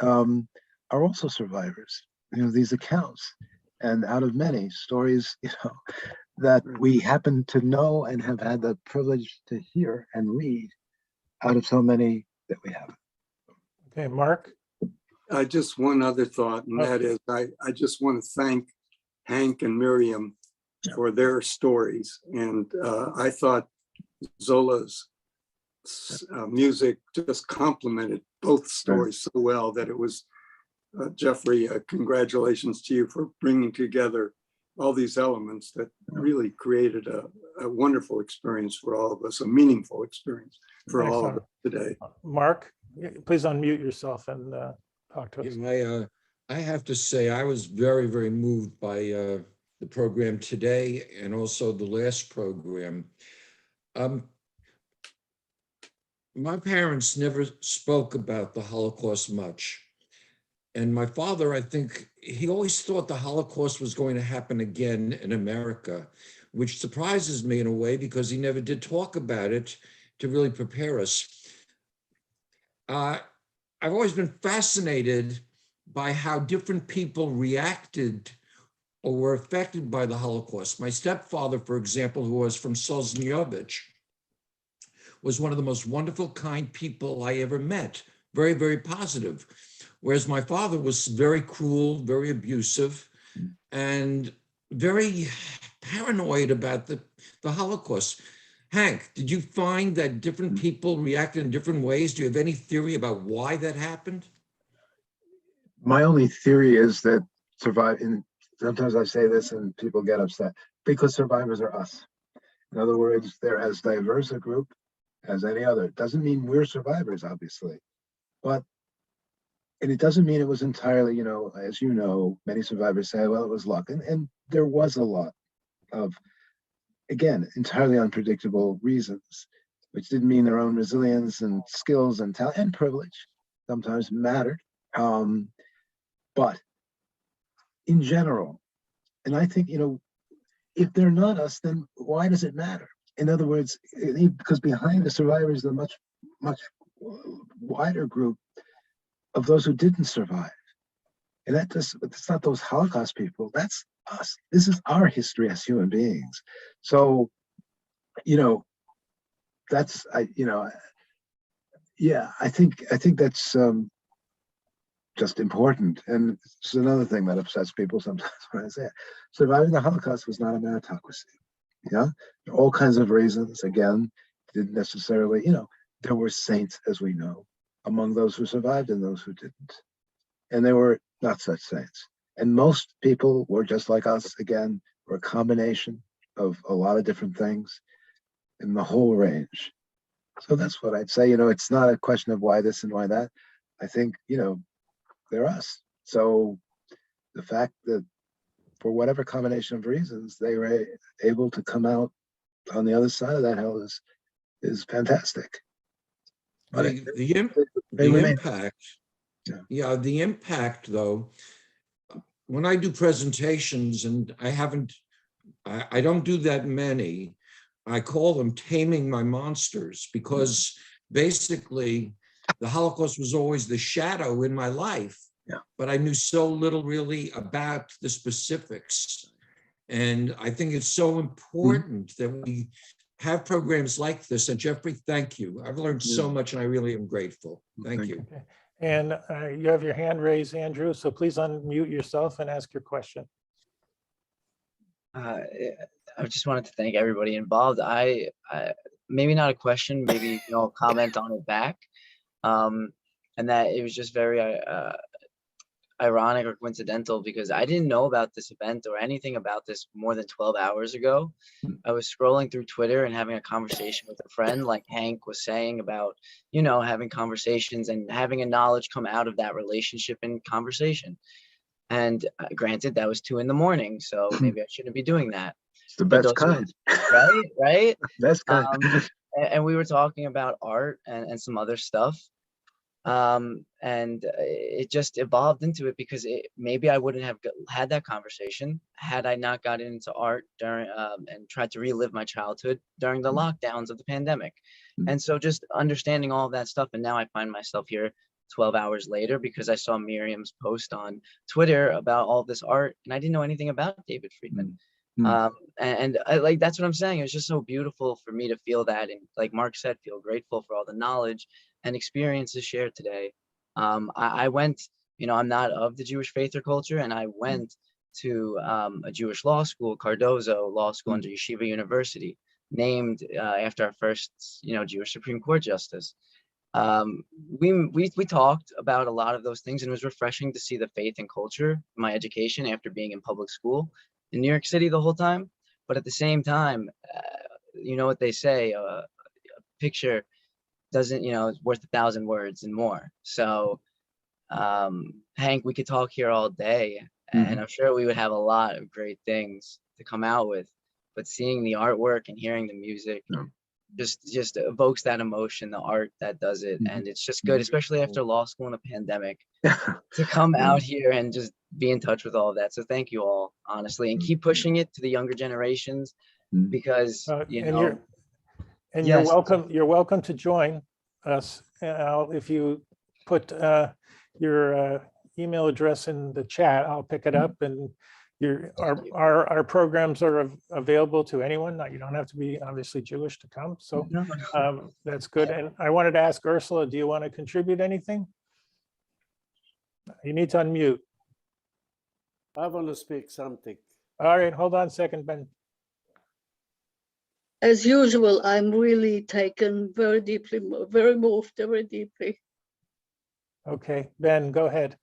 are also survivors. You know, these accounts, and out of many stories, you know, that we happen to know and have had the privilege to hear and read, out of so many that we have. Okay, Mark. Just one other thought, and that is, I just want to thank Hank and Miriam for their stories. And I thought Zola's music just complemented both stories so well that it was, Jeffrey, congratulations to you for bringing together all these elements that really created a wonderful experience for all of us, a meaningful experience for all of us today. Mark, please unmute yourself and talk to us. Yeah, I have to say I was very, very moved by the program today and also the last program. My parents never spoke about the Holocaust much. And my father, I think, he always thought the Holocaust was going to happen again in America, which surprises me in a way because he never did talk about it to really prepare us. I've always been fascinated by how different people reacted or were affected by the Holocaust. My stepfather, for example, who was from Sosniovich, was one of the most wonderful, kind people I ever met. Very, very positive. Whereas my father was very cruel, very abusive, and very paranoid about the Holocaust. Hank, did you find that different people reacted in different ways? Do you have any theory about why that happened? My only theory is that sometimes I say this and people get upset, because survivors are us. In other words, they're as diverse a group as any other. It doesn't mean we're survivors, obviously, and it doesn't mean it was entirely, as you know, many survivors say, well, it was luck. And there was a lot of, again, entirely unpredictable reasons, which didn't mean their own resilience and skills and talent and privilege sometimes mattered. But in general, and I think, if they're not us, then why does it matter? In other words, because behind the survivors, the much, much wider group of those who didn't survive. And it's not those Holocaust people, that's us. This is our history as human beings. So, that's, I think that's just important. And it's another thing that upsets people sometimes when I say it. Surviving the Holocaust was not a meritocracy. Yeah, there are all kinds of reasons. Again, didn't necessarily, there were saints, as we know, among those who survived and those who didn't. And there were not such saints. And most people were just like us, again, were a combination of a lot of different things in the whole range. So that's what I'd say. It's not a question of why this and why that. I think, they're us. So the fact that for whatever combination of reasons, they were able to come out on the other side of that hell is fantastic. The impact, though, when I do presentations, and I don't do that many, I call them taming my monsters, because basically the Holocaust was always the shadow in my life, but I knew so little really about the specifics. And I think it's so important that we have programs like this. And Jeffrey, thank you. I've learned so much and I really am grateful. Thank you. Okay. And you have your hand raised, Andrew, so please unmute yourself and ask your question. I just wanted to thank everybody involved. I maybe not a question, maybe comment on it back. And that it was just very ironic or coincidental, because I didn't know about this event or anything about this more than 12 hours ago. I was scrolling through Twitter and having a conversation with a friend, like Hank was saying about, having conversations and having a knowledge come out of that relationship and conversation. And granted, that was 2 a.m, so maybe I shouldn't be doing that. It's the best kind. Right? Best kind. And we were talking about art and some other stuff. And it just evolved into it, because maybe I wouldn't have had that conversation had I not gotten into art during and tried to relive my childhood during the lockdowns of the pandemic. And so just understanding all of that stuff, and now I find myself here 12 hours later because I saw Miriam's post on Twitter about all this art, and I didn't know anything about David Friedman. And I, that's what I'm saying. It was just so beautiful for me to feel that, and like Mark said, feel grateful for all the knowledge and experiences shared today. I went, I'm not of the Jewish faith or culture, and I went to a Jewish law school, Cardozo Law School under Yeshiva University. named after our first, Jewish Supreme Court justice. We talked about a lot of those things, and it was refreshing to see the faith and culture in my education after being in public school in New York City the whole time. But at the same time, you know what they say, a picture doesn't, it's worth 1,000 words and more. So, Hank, we could talk here all day, and I'm sure we would have a lot of great things to come out with. But seeing the artwork and hearing the music just evokes that emotion, the art that does it. And it's just good, especially after law school and a pandemic, to come out here and just be in touch with all of that. So thank you all, honestly, and keep pushing it to the younger generations, because you're Yes. welcome. You're welcome to join us. If you put your email address in the chat, I'll pick it up. And our programs are available to anyone. You don't have to be obviously Jewish to come. So that's good. And I wanted to ask Ursula, do you want to contribute anything? You need to unmute. I want to speak something. All right, hold on a second, Ben. As usual, I'm really taken very deeply, very moved, very deeply. Okay, Ben, go ahead.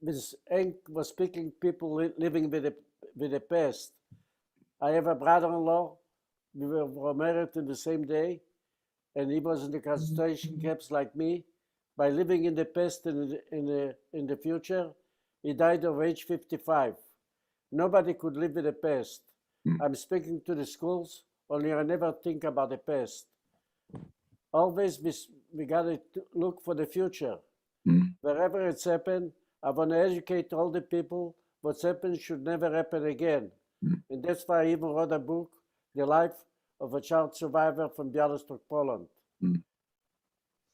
Ms. Enk was speaking people living with the past. I have a brother-in-law. We were married in the same day, and he was in the concentration camps like me. By living in the past and in the future, he died of age 55. Nobody could live with the past. I'm speaking to the schools, only I never think about the past. Always we gotta look for the future. Wherever it's happened, I want to educate all the people what's happened should never happen again. And that's why I even wrote a book, The Life of a Child Survivor from Białystok, Poland.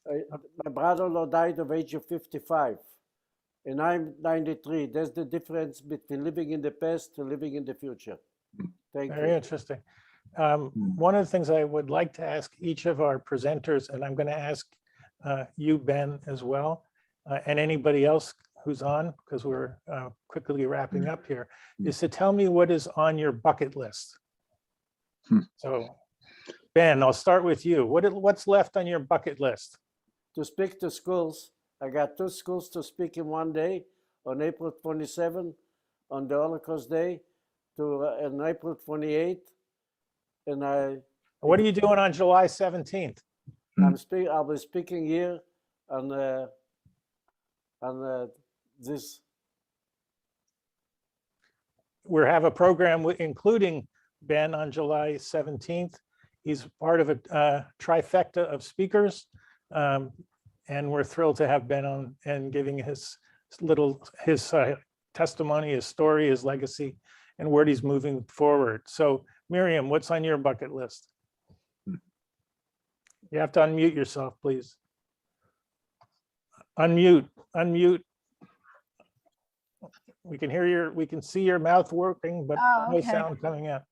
My brother-in-law died of age of 55, and I'm 93. That's the difference between living in the past and living in the future. Thank you. Very interesting. One of the things I would like to ask each of our presenters, and I'm going to ask you, Ben, as well, and anybody else who's on, because we're quickly wrapping up here, is to tell me what is on your bucket list. So, Ben, I'll start with you. What's left on your bucket list? To speak to schools. I got 2 schools to speak in one day, on April 27, on the Holocaust Day, on April 28th. And what are you doing on July 17th? I'll be speaking here on this. We have a program including Ben on July 17th. He's part of a trifecta of speakers. And we're thrilled to have Ben on and giving his testimony, his story, his legacy, and where he's moving forward. So Miriam, what's on your bucket list? You have to unmute yourself, please. Unmute. We can see your mouth working, but no sound coming out.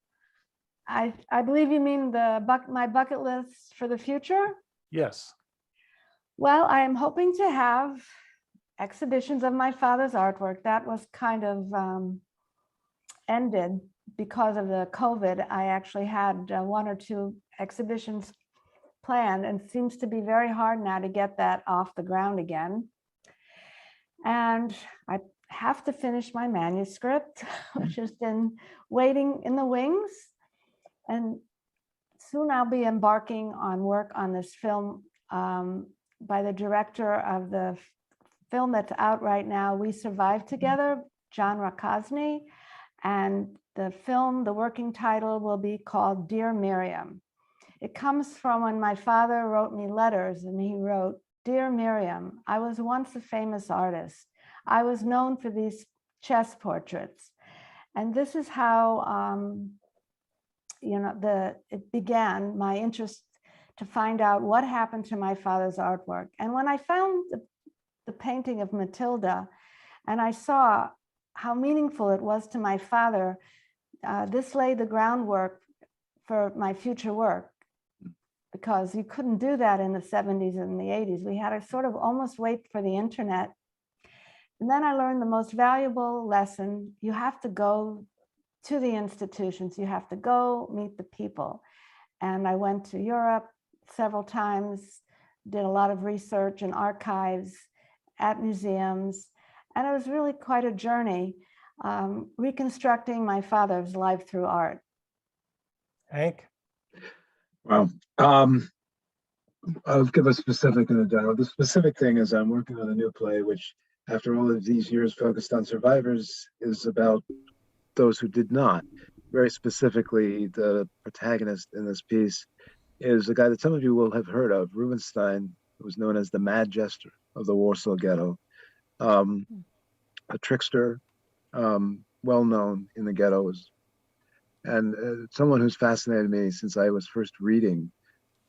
I believe you mean my bucket list for the future? Yes. Well, I am hoping to have exhibitions of my father's artwork. That was kind of ended because of the COVID. I actually had 1 or 2 exhibitions planned, and it seems to be very hard now to get that off the ground again. And I have to finish my manuscript, which has been waiting in the wings. And soon I'll be embarking on work on this film by the director of the film that's out right now, We Survived Together, John Rakosny. And the film, the working title will be called Dear Miriam. It comes from when my father wrote me letters, and he wrote, "Dear Miriam, I was once a famous artist. I was known for these chess portraits." And this is how it began, my interest to find out what happened to my father's artwork. And when I found the painting of Matilda, and I saw how meaningful it was to my father, this laid the groundwork for my future work, because you couldn't do that in the 70s and the 80s. We had to sort of almost wait for the internet. And then I learned the most valuable lesson: you have to go to the institutions. You have to go meet the people. And I went to Europe several times, did a lot of research in archives, at museums, and it was really quite a journey, reconstructing my father's life through art. Hank? Well, I'll give a specific and a general. The specific thing is I'm working on a new play, which after all of these years focused on survivors is about those who did not. Very specifically, the protagonist in this piece is a guy that some of you will have heard of, Rubinstein, who was known as the Mad Jester of the Warsaw Ghetto, a trickster, well known in the ghettos, and someone who's fascinated me since I was first reading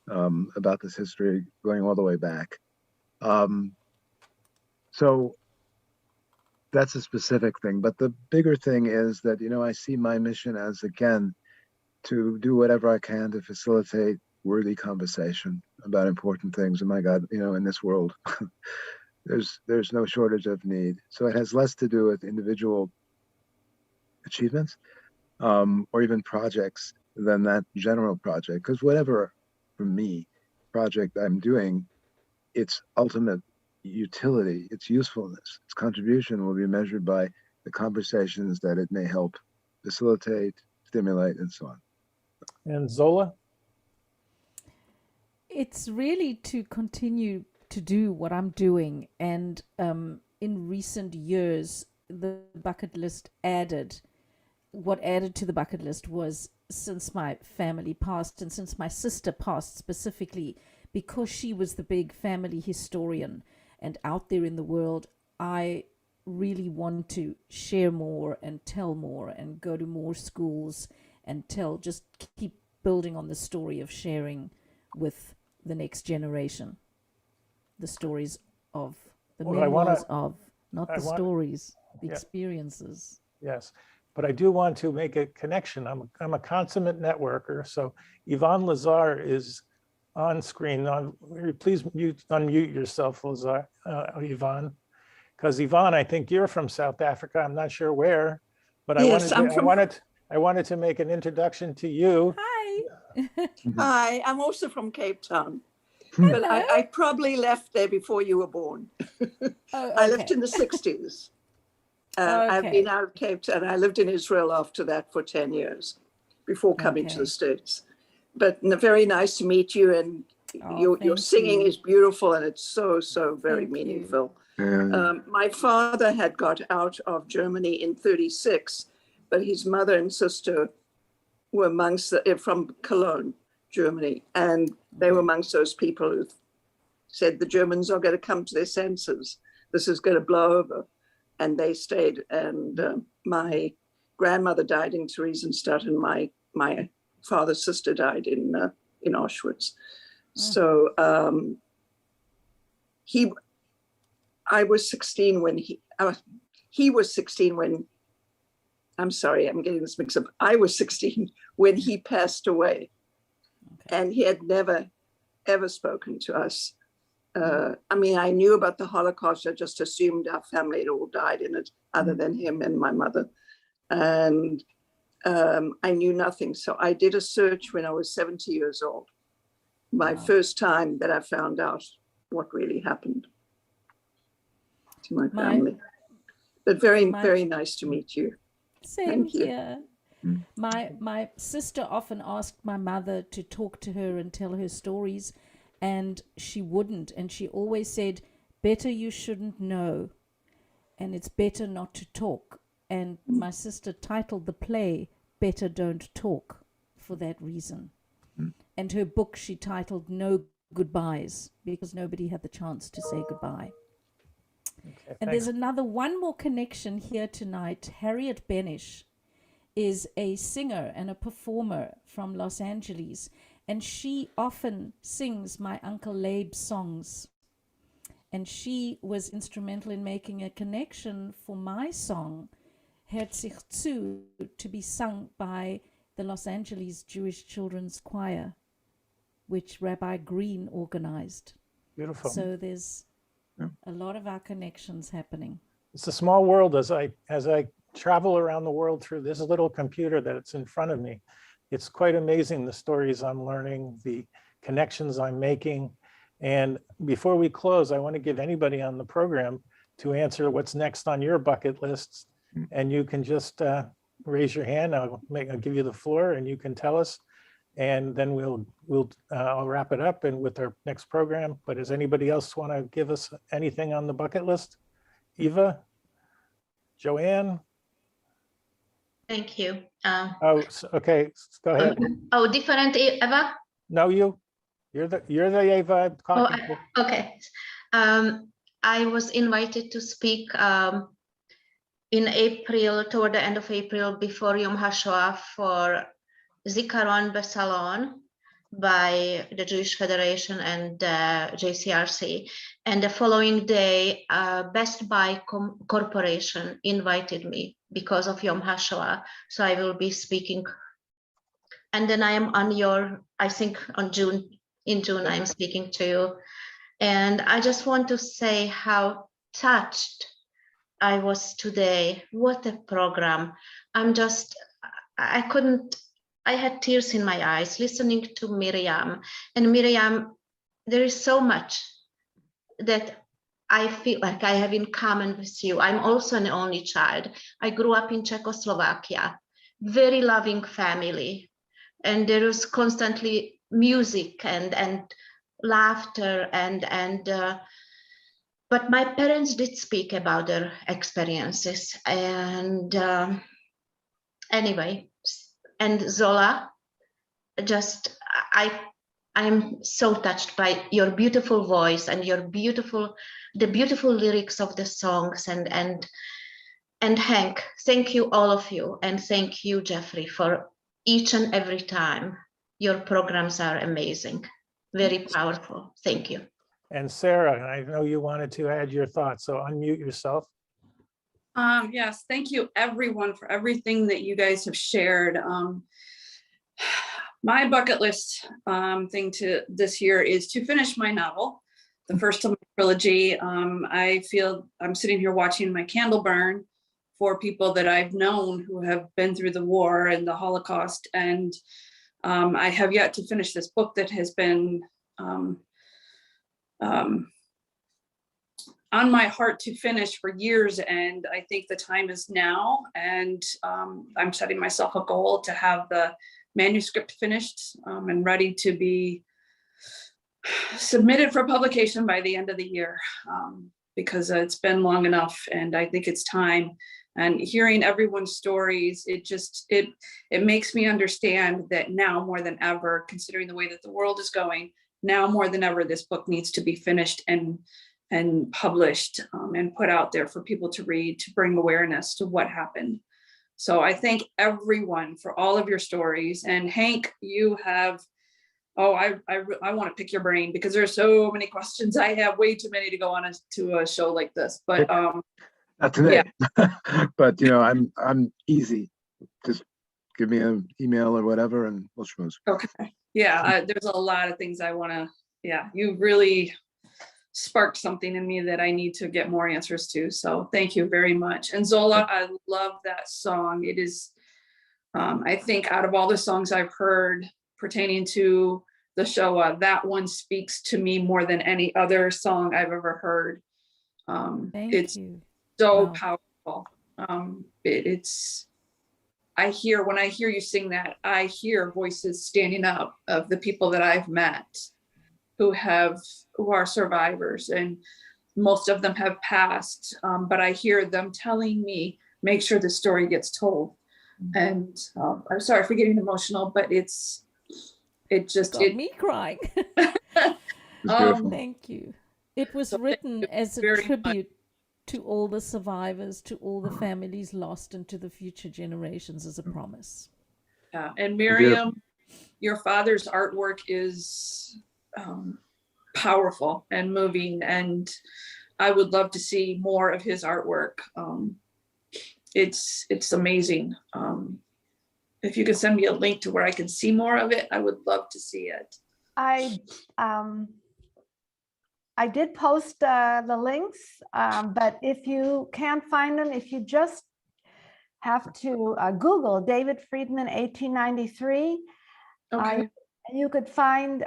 about this history, going all the way back. So that's a specific thing, but the bigger thing is that, you know, I see my mission as, again, to do whatever I can to facilitate worthy conversation about important things. And my God, you know, in this world, there's no shortage of need. So it has less to do with individual achievements or even projects than that general project. Because whatever, for me, project I'm doing, its ultimate utility, its usefulness, its contribution will be measured by the conversations that it may help facilitate, stimulate, and so on. And Zola? It's really to continue to do what I'm doing. And in recent years, the bucket list what added to the bucket list was, since my family passed and since my sister passed specifically, because she was the big family historian and out there in the world, I really want to share more and tell more and go to more schools and just keep building on the story of sharing with the next generation. The stories of the memoirs of, not the stories, the experiences. Yes, but I do want to make a connection. I'm a consummate networker, so Yvonne Lazar is on screen. Please unmute yourself, Lazar, Yvonne, because Yvonne, I think you're from South Africa. I'm not sure where, but Yes, I wanted to make an introduction to you. Hi. Hi, I'm also from Cape Town, but I probably left there before you were born. I left in the 60s. I've been out of Cape Town. I lived in Israel after that for 10 years before coming to the States. But very nice to meet you, and your singing is beautiful, and it's so very meaningful. My father had got out of Germany in 1936, but his mother and sister were from Cologne, Germany, and they were amongst those people who said the Germans are going to come to their senses. This is going to blow over, and they stayed. And my grandmother died in Theresienstadt, and my father's sister died in Auschwitz. So I was 16 when he was 16 when, I'm sorry, I'm getting this mixed up. I was 16 when he passed away, and he had never, ever spoken to us. I mean, I knew about the Holocaust. I just assumed our family had all died in it, other than him and my mother. And I knew nothing. So I did a search when I was 70 years old, my first time that I found out what really happened to my family. But very nice to meet you. Same here. My sister often asked my mother to talk to her and tell her stories, and she wouldn't. And she always said, better you shouldn't know, and it's better not to talk. And my sister titled the play, Better Don't Talk, for that reason. And her book she titled No Goodbyes, because nobody had the chance to say goodbye. And there's one more connection here tonight. Harriet Benish is a singer and a performer from Los Angeles, and she often sings my Uncle Labe's songs. And she was instrumental in making a connection for my song, Hört sich zu, to be sung by the Los Angeles Jewish Children's Choir, which Rabbi Green organized. Beautiful. So there's a lot of our connections happening. It's a small world, as I travel around the world through this little computer that's in front of me, it's quite amazing the stories I'm learning, the connections I'm making. And before we close, I want to give anybody on the program to answer what's next on your bucket lists. And you can just raise your hand. I'll give you the floor and you can tell us. And then I'll wrap it up and with our next program. But does anybody else want to give us anything on the bucket list? Eva? Joanne? Thank you. Okay, go ahead. Different Eva? No, you're the Eva I'm talking to. Okay. I was invited to speak in April, toward the end of April, before Yom HaShoah for Zikaron Besalon by the Jewish Federation and JCRC. And the following day, Best Buy Corporation invited me because of Yom HaShoah. So I will be speaking. And then I am on I think in June, I'm speaking to you. And I just want to say how touched I was today. What a program. I had tears in my eyes listening to Miriam. And Miriam, there is so much that I feel like I have in common with you. I'm also an only child. I grew up in Czechoslovakia, very loving family. And there was constantly music and laughter but my parents did speak about their experiences. And anyway, and Zola, I'm so touched by your beautiful voice and the beautiful lyrics of the songs. And Hank, thank you, all of you. And thank you, Jeffrey, for each and every time. Your programs are amazing, very powerful. Thank you. And Sarah, I know you wanted to add your thoughts, so unmute yourself. Yes, thank you everyone for everything that you guys have shared. My bucket list thing to this year is to finish my novel, the first of my trilogy. I feel I'm sitting here watching my candle burn for people that I've known who have been through the war and the Holocaust. And I have yet to finish this book that has been on my heart to finish for years. And I think the time is now. And I'm setting myself a goal to have the manuscript finished and ready to be submitted for publication by the end of the year, because it's been long enough and I think it's time. And hearing everyone's stories, it makes me understand that now more than ever, considering the way that the world is going, now more than ever, this book needs to be finished and published and put out there for people to read, to bring awareness to what happened. So I thank everyone for all of your stories. And Hank, you have, I want to pick your brain because there's so many questions. I have way too many to go on to a show like this, but not today. Yeah. But I'm easy. Just give me an email or whatever, and we'll schmooze. Okay. Yeah, there's a lot of things I want to. Yeah, you really sparked something in me that I need to get more answers to. So thank you very much. And Zola, I love that song. It is, I think, out of all the songs I've heard pertaining to the Shoah, that one speaks to me more than any other song I've ever heard. It's so powerful. When I hear you sing that, I hear voices standing up of the people that I've met who are survivors, and most of them have passed, but I hear them telling me, make sure the story gets told. And I'm sorry for getting emotional, but it Got me crying. Thank you. It was written as a tribute to all the survivors, to all the families lost, and to the future generations as a promise. Yeah, and Miriam, your father's artwork is powerful and moving, and I would love to see more of his artwork. It's amazing. If you could send me a link to where I can see more of it, I would love to see it. I did post the links, but if you can't find them, if you just have to Google David Friedman 1893. Okay. And you could find,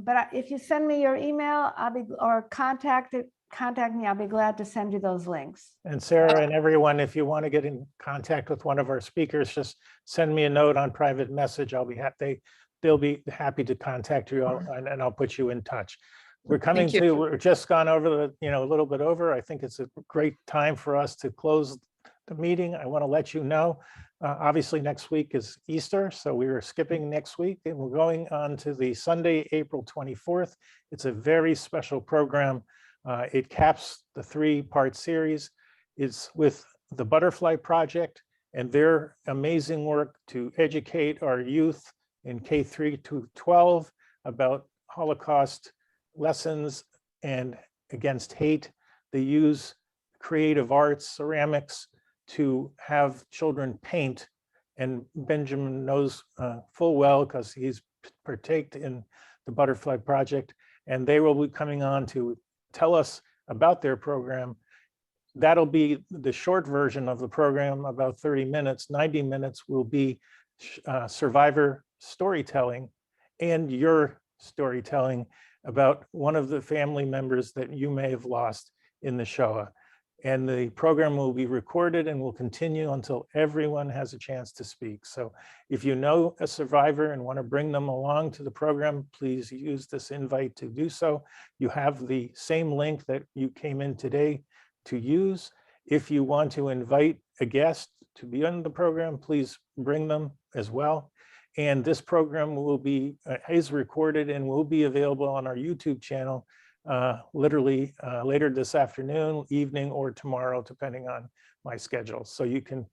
but if you send me your email, or contact me, I'll be glad to send you those links. And Sarah and everyone, if you want to get in contact with one of our speakers, just send me a note on private message. I'll be happy. They'll be happy to contact you, and I'll put you in touch. We're just gone over a little bit over. I think it's a great time for us to close the meeting. I want to let you know, obviously next week is Easter, so we are skipping next week and we're going on to the Sunday, April 24th. It's a very special program. It caps the 3-part series. It's with the Butterfly Project and their amazing work to educate our youth in K3 to 12 about Holocaust lessons and against hate. They use creative arts, ceramics, to have children paint. And Benjamin knows full well because he's partaked in the Butterfly Project, and they will be coming on to tell us about their program. That'll be the short version of the program, about 30 minutes. 90 minutes will be survivor storytelling and your storytelling about one of the family members that you may have lost in the Shoah. And the program will be recorded and will continue until everyone has a chance to speak. So if you know a survivor and want to bring them along to the program, please use this invite to do so. You have the same link that you came in today to use. If you want to invite a guest to be on the program, please bring them as well. And this program will be is recorded and will be available on our YouTube channel literally later this afternoon, evening, or tomorrow, depending on my schedule. So you can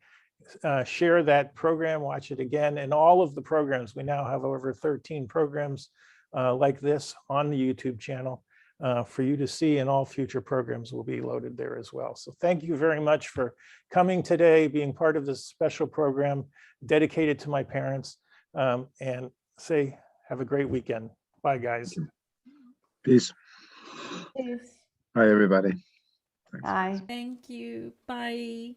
share that program, watch it again, and all of the programs. We now have over 13 programs like this on the YouTube channel for you to see, and all future programs will be loaded there as well. So thank you very much for coming today, being part of this special program dedicated to my parents, and have a great weekend. Bye, guys. Peace. Peace. Bye, everybody. Thanks. Bye. Thank you. Bye.